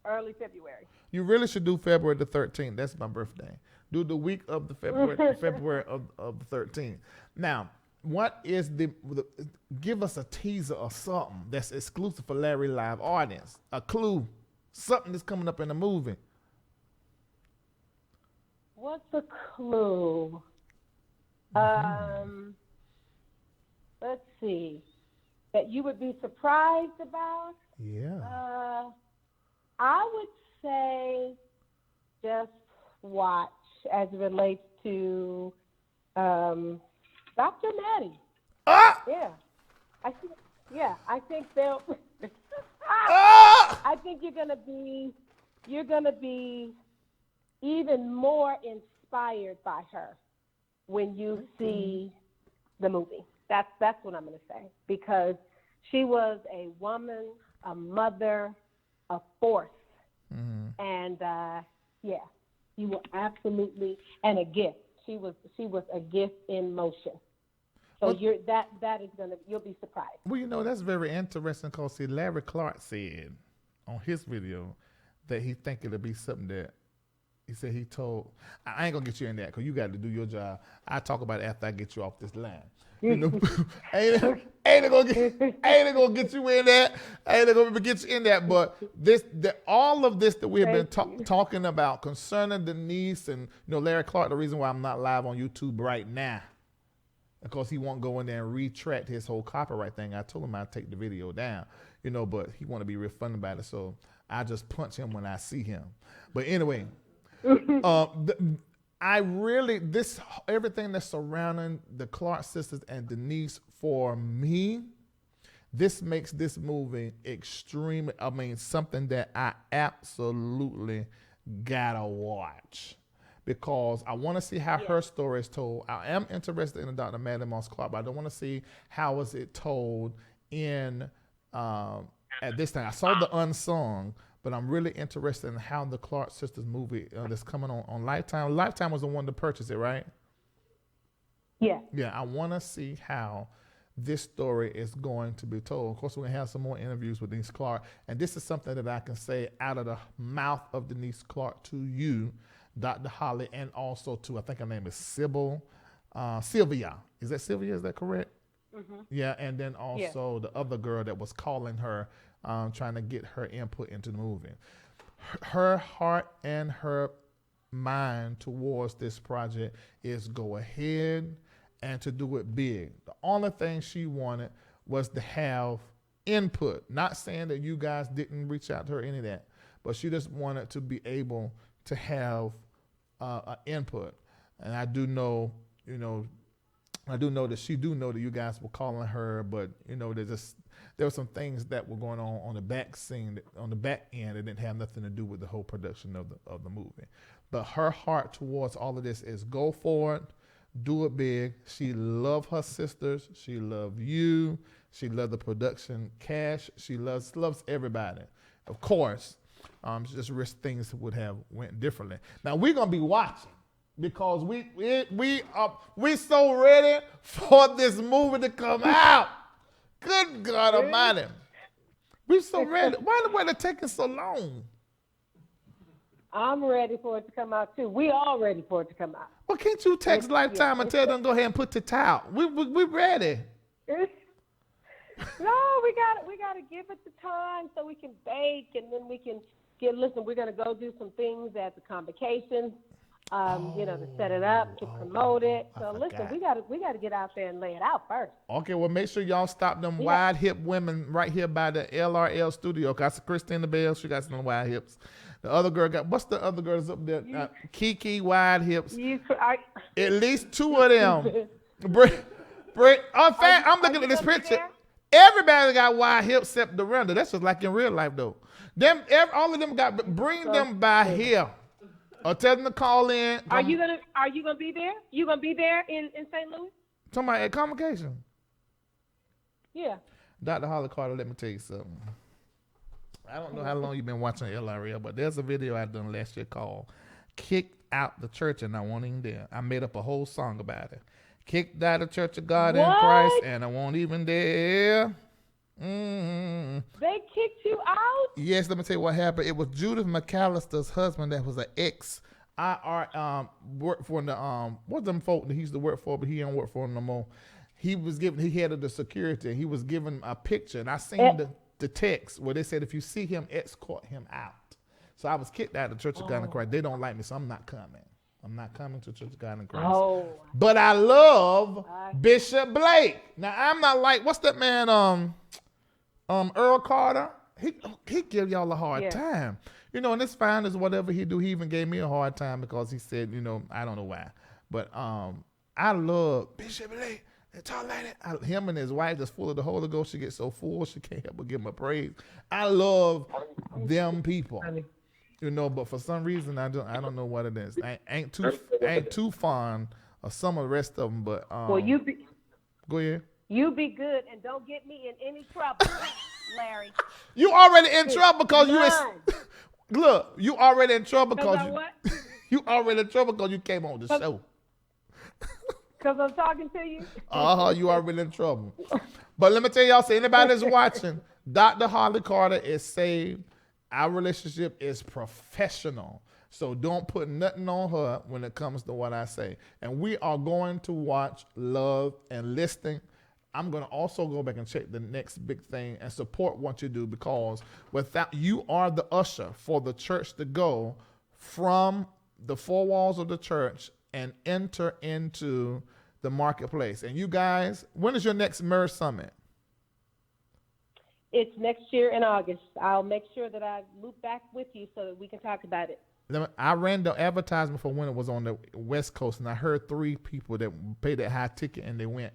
early February. You really should do February the 13th. That's my birthday. Do the week of the February of the 13th. Now, what is give us a teaser or something that's exclusive for LarryLive audience, a clue, something that's coming up in the movie. What's the clue? Let's see, that you would be surprised about? Yeah. I would say just watch as it relates to Dr. Maddie. Yeah. I think they'll I think you're gonna be even more inspired by her when you see the movie. That's what I'm gonna say, because she was a woman, a mother, a force, and you will absolutely, and a gift. She was a gift in motion. So you'll be surprised. Well, that's very interesting, because see, Larry Clark said on his video that he think it'll be something that he said he told. I ain't gonna get you in that, because you got to do your job. I talk about it after I get you off this line. Ain't it gonna get you in that. Ain't it gonna get you in that. But all of this that we have been talking about concerning Denise and Larry Clark. The reason why I'm not live on YouTube right now, because he won't go in there and retract his whole copyright thing. I told him I'd take the video down, but he want to be real fun about it. So I just punch him when I see him. But anyway, everything that's surrounding the Clark sisters and Denise, for me, this makes this movie something that I absolutely gotta watch, because I want to see how her story is told. I am interested in Dr. Maddie Moss Clark, but I don't want to see how is it told in at this time. I saw the unsung, but I'm really interested in how the Clark Sisters movie that's coming on Lifetime. Lifetime was the one to purchase it, right? Yeah. Yeah, I want to see how this story is going to be told. Of course, we're going to have some more interviews with Denise Clark, and this is something that I can say out of the mouth of Denise Clark to you, Dr. Holly, and also to, I think her name is Sylvia. Is that Sylvia? Is that correct? Mm-hmm. Yeah, and then also the other girl that was calling her, trying to get her input into the movie. Her heart and her mind towards this project is go ahead and to do it big. The only thing she wanted was to have input. Not saying that you guys didn't reach out to her, any of that, but she just wanted to be able to have input. And I do know, that she do know that you guys were calling her, but there were some things that were going on the back scene, on the back end, that didn't have nothing to do with the whole production of the movie. But her heart towards all of this is go for it, do it big. She loved her sisters. She loved you. She loved the production Cash. She loves everybody. Of course, she just wish things would have went differently. Now we're gonna be watching, because we so ready for this movie to come out. Good God Almighty, we so ready. Why is it taking so long? I'm ready for it to come out too. We all ready for it to come out. Well, can't you text Lifetime and tell them go ahead and put it out? We ready. No, we gotta give it the time so we can bake, and then we can listen. We're gonna go do some things at the convocation, to set it up, to promote it. So listen, we gotta get out there and lay it out first. Okay, well, make sure y'all stop them wide hip women right here by the LRL studio. Cause Christina Bell, she got some wide hips. The other girl what's the other girls up there? Kiki, wide hips. At least two of them. I'm looking at this picture. Everybody got wide hips except Dorinda. That's just like in real life, though. All of them bring them by here, or tell them to call in. Are you gonna be there? You gonna be there in St. Louis? Talking about at convocation. Yeah. Dr. Holly Carter, let me tell you something. I don't know how long you've been watching LRL, but there's a video I done last year called "Kicked Out the Church and I Won't Even Dare." I made up a whole song about it. Kicked out the Church of God in Christ, and I won't even dare. They kicked you out? Yes, let me tell you what happened. It was Judith McAllister's husband that was an ex. Worked for the what's them folk that he used to work for, but he don't work for them no more. He had the security. He was given a picture, and I seen the text where they said if you see him, escort him out. So I was kicked out of the Church of God in Christ. They don't like me, so I'm not coming. I'm not coming to Church of God in Christ. Oh. But I love Bishop Blake. Now I'm not like, what's that man, Earl Carter? He give y'all a hard time. And it's fine as whatever he do. He even gave me a hard time because he said, I don't know why. But I love Bishop Blake. They talk like that. Him and his wife just full of the Holy Ghost. She gets so full she can't help but give him a praise. I love them people. But for some reason I don't know what it is. I ain't too fond of some of the rest of them. But well, go ahead. You be good and don't get me in any trouble, Larry. You already in trouble because look. You already in trouble because you already in trouble because you came on the show. Because I'm talking to you. You already in trouble. But let me tell y'all, anybody that's watching, Dr. Holly Carter is saved. Our relationship is professional. So don't put nothing on her when it comes to what I say. And we are going to watch Love and Listing. I'm going to also go back and check the next big thing and support what you do, because without you are the usher for the church to go from the four walls of the church and enter into the marketplace. And you guys, when is your next Marriage Summit? It's next year in August. I'll make sure that I loop back with you so that we can talk about it. I ran the advertisement for when it was on the West Coast, and I heard 3 people that paid that high ticket and they went.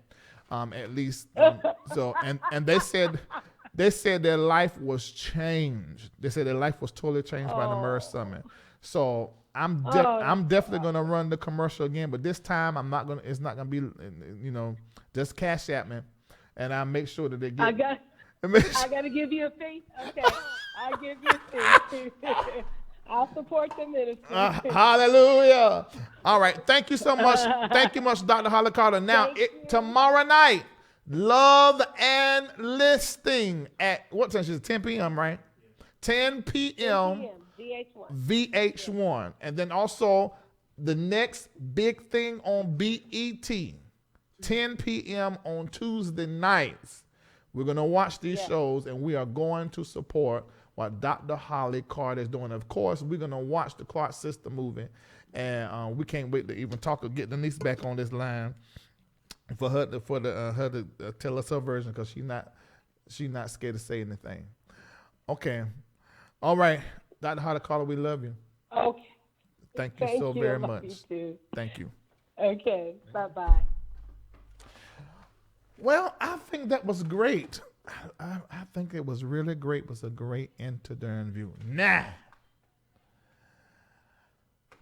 At least, and they said their life was changed. They said their life was totally changed by the Marriage Summit. So I'm definitely gonna run the commercial again, but this time it's not gonna be, just Cash App me, and I'll make sure that they get. I gotta give you a fee. Okay, I'll give you a fee. I'll support the ministry. Hallelujah. All right. Thank you so much. Thank you much, Dr. Holly Carter. Now, tomorrow night, Love and Listing at what time is it? 10 p.m., right? 10 p.m. VH1. And then also the next big thing on BET, 10 p.m. on Tuesday nights. We're going to watch these shows, and we are going to support what Dr. Holly Carter is doing. Of course, we're going to watch the Clark Sister movie, and we can't wait to even get Denise back on this line. for her to tell us her version, because she's not scared to say anything. Okay. All right. Dr. Harder Carter, we love you. Okay. Thank you so very much. You too. Thank you. Okay. Bye-bye. Well, I think that was great. I think it was really great. It was a great end to the interview. Now,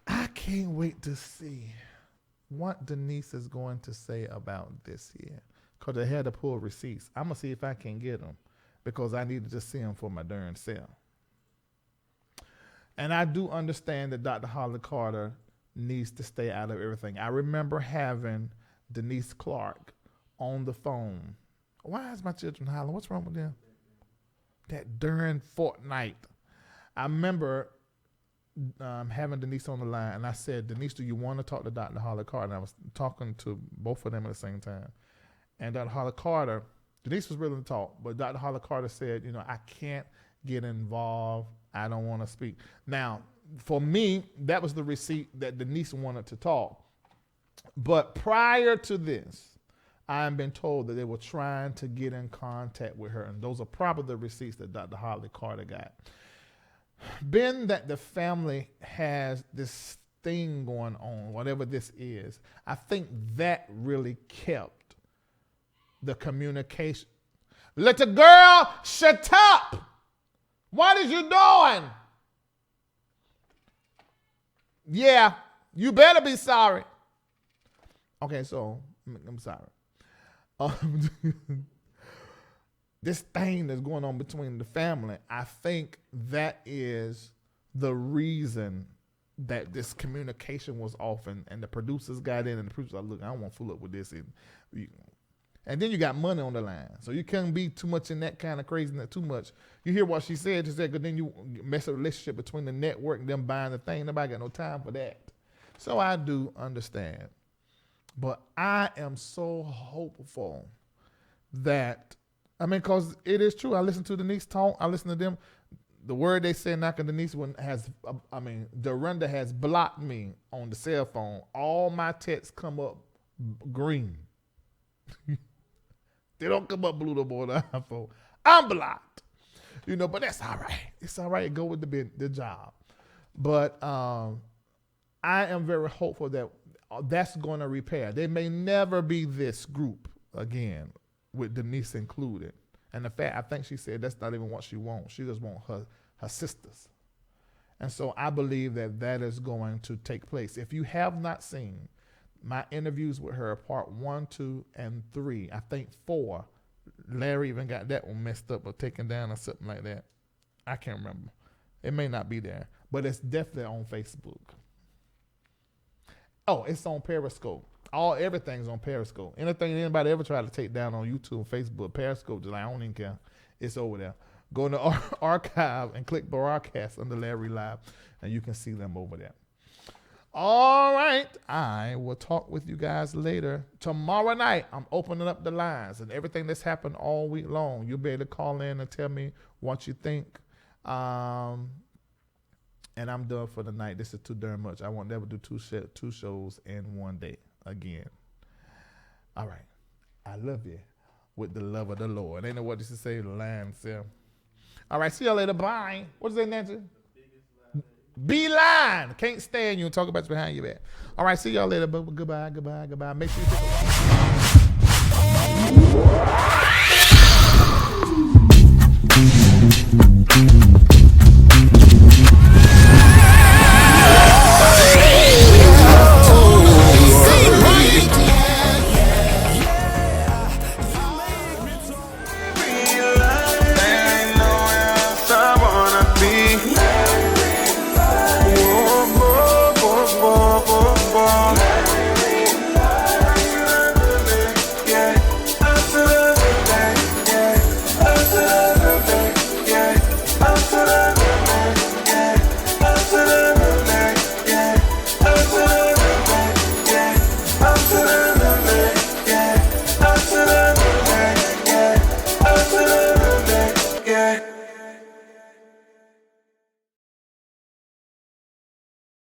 I can't wait to see what Denise is going to say about this here, because I had to pull receipts. I'm going to see if I can get them, because I needed to see them for my darn self. And I do understand that Dr. Holly Carter needs to stay out of everything. I remember having Denise Clark on the phone. Why is my children hollering? What's wrong with them? That darn fortnight. I remember having Denise on the line, and I said, Denise, do you want to talk to Dr. Holly Carter? And I was talking to both of them at the same time. And Dr. Holly Carter, Denise was willing to talk, but Dr. Holly Carter said, I can't get involved. I don't want to speak. Now, for me, that was the receipt that Denise wanted to talk. But prior to this, I have been told that they were trying to get in contact with her, and those are probably the receipts that Dr. Holly Carter got. Being that the family has this thing going on, whatever this is, I think that really kept the communication. Let the girl shut up. What is you doing? Yeah, you better be sorry. Okay, so I'm sorry. This thing that's going on between the family, I think that is the reason that this communication was off, and the producers got in, and the producers are, look, I don't want to fool up with this. And then you got money on the line. So you can't be too much in that kind of craziness, too much. You hear what she said, because then you mess up the relationship between the network and them buying the thing. Nobody got no time for that. So I do understand. But I am so hopeful that, because it is true. I listen to Denise talk. I listen to them. The word they say, knocking Denise, Dorinda has blocked me on the cell phone. All my texts come up green. They don't come up blue no more on the iPhone. I'm blocked. But that's all right. It's all right. Go with the job. But I am very hopeful that that's going to repair. There may never be this group again, with Denise included. And the fact, I think she said that's not even what she wants. She just wants her sisters. And so I believe that is going to take place. If you have not seen my interviews with her, part 1, 2, and 3, I think 4, Larry even got that one messed up or taken down or something like that. I can't remember. It may not be there, but it's definitely on Facebook. Oh, it's on Periscope. Everything's on Periscope. Anything anybody ever tried to take down on YouTube, Facebook, Periscope, just like, I don't even care. It's over there. Go in the archive and click broadcast under LarryReidLive, and you can see them over there. All right. I will talk with you guys later. Tomorrow night, I'm opening up the lines, and everything that's happened all week long, you'll be able to call in and tell me what you think. And I'm done for the night. This is too darn much. I won't never do two shows in one day again. All right. I love you with the love of the Lord. Ain't know what this is say, the line, so. All right. See you later. Bye. What's that, Nancy? Beeline. Can't stand you and talk about you behind your back. All right. See y'all later. Goodbye. Make sure you take a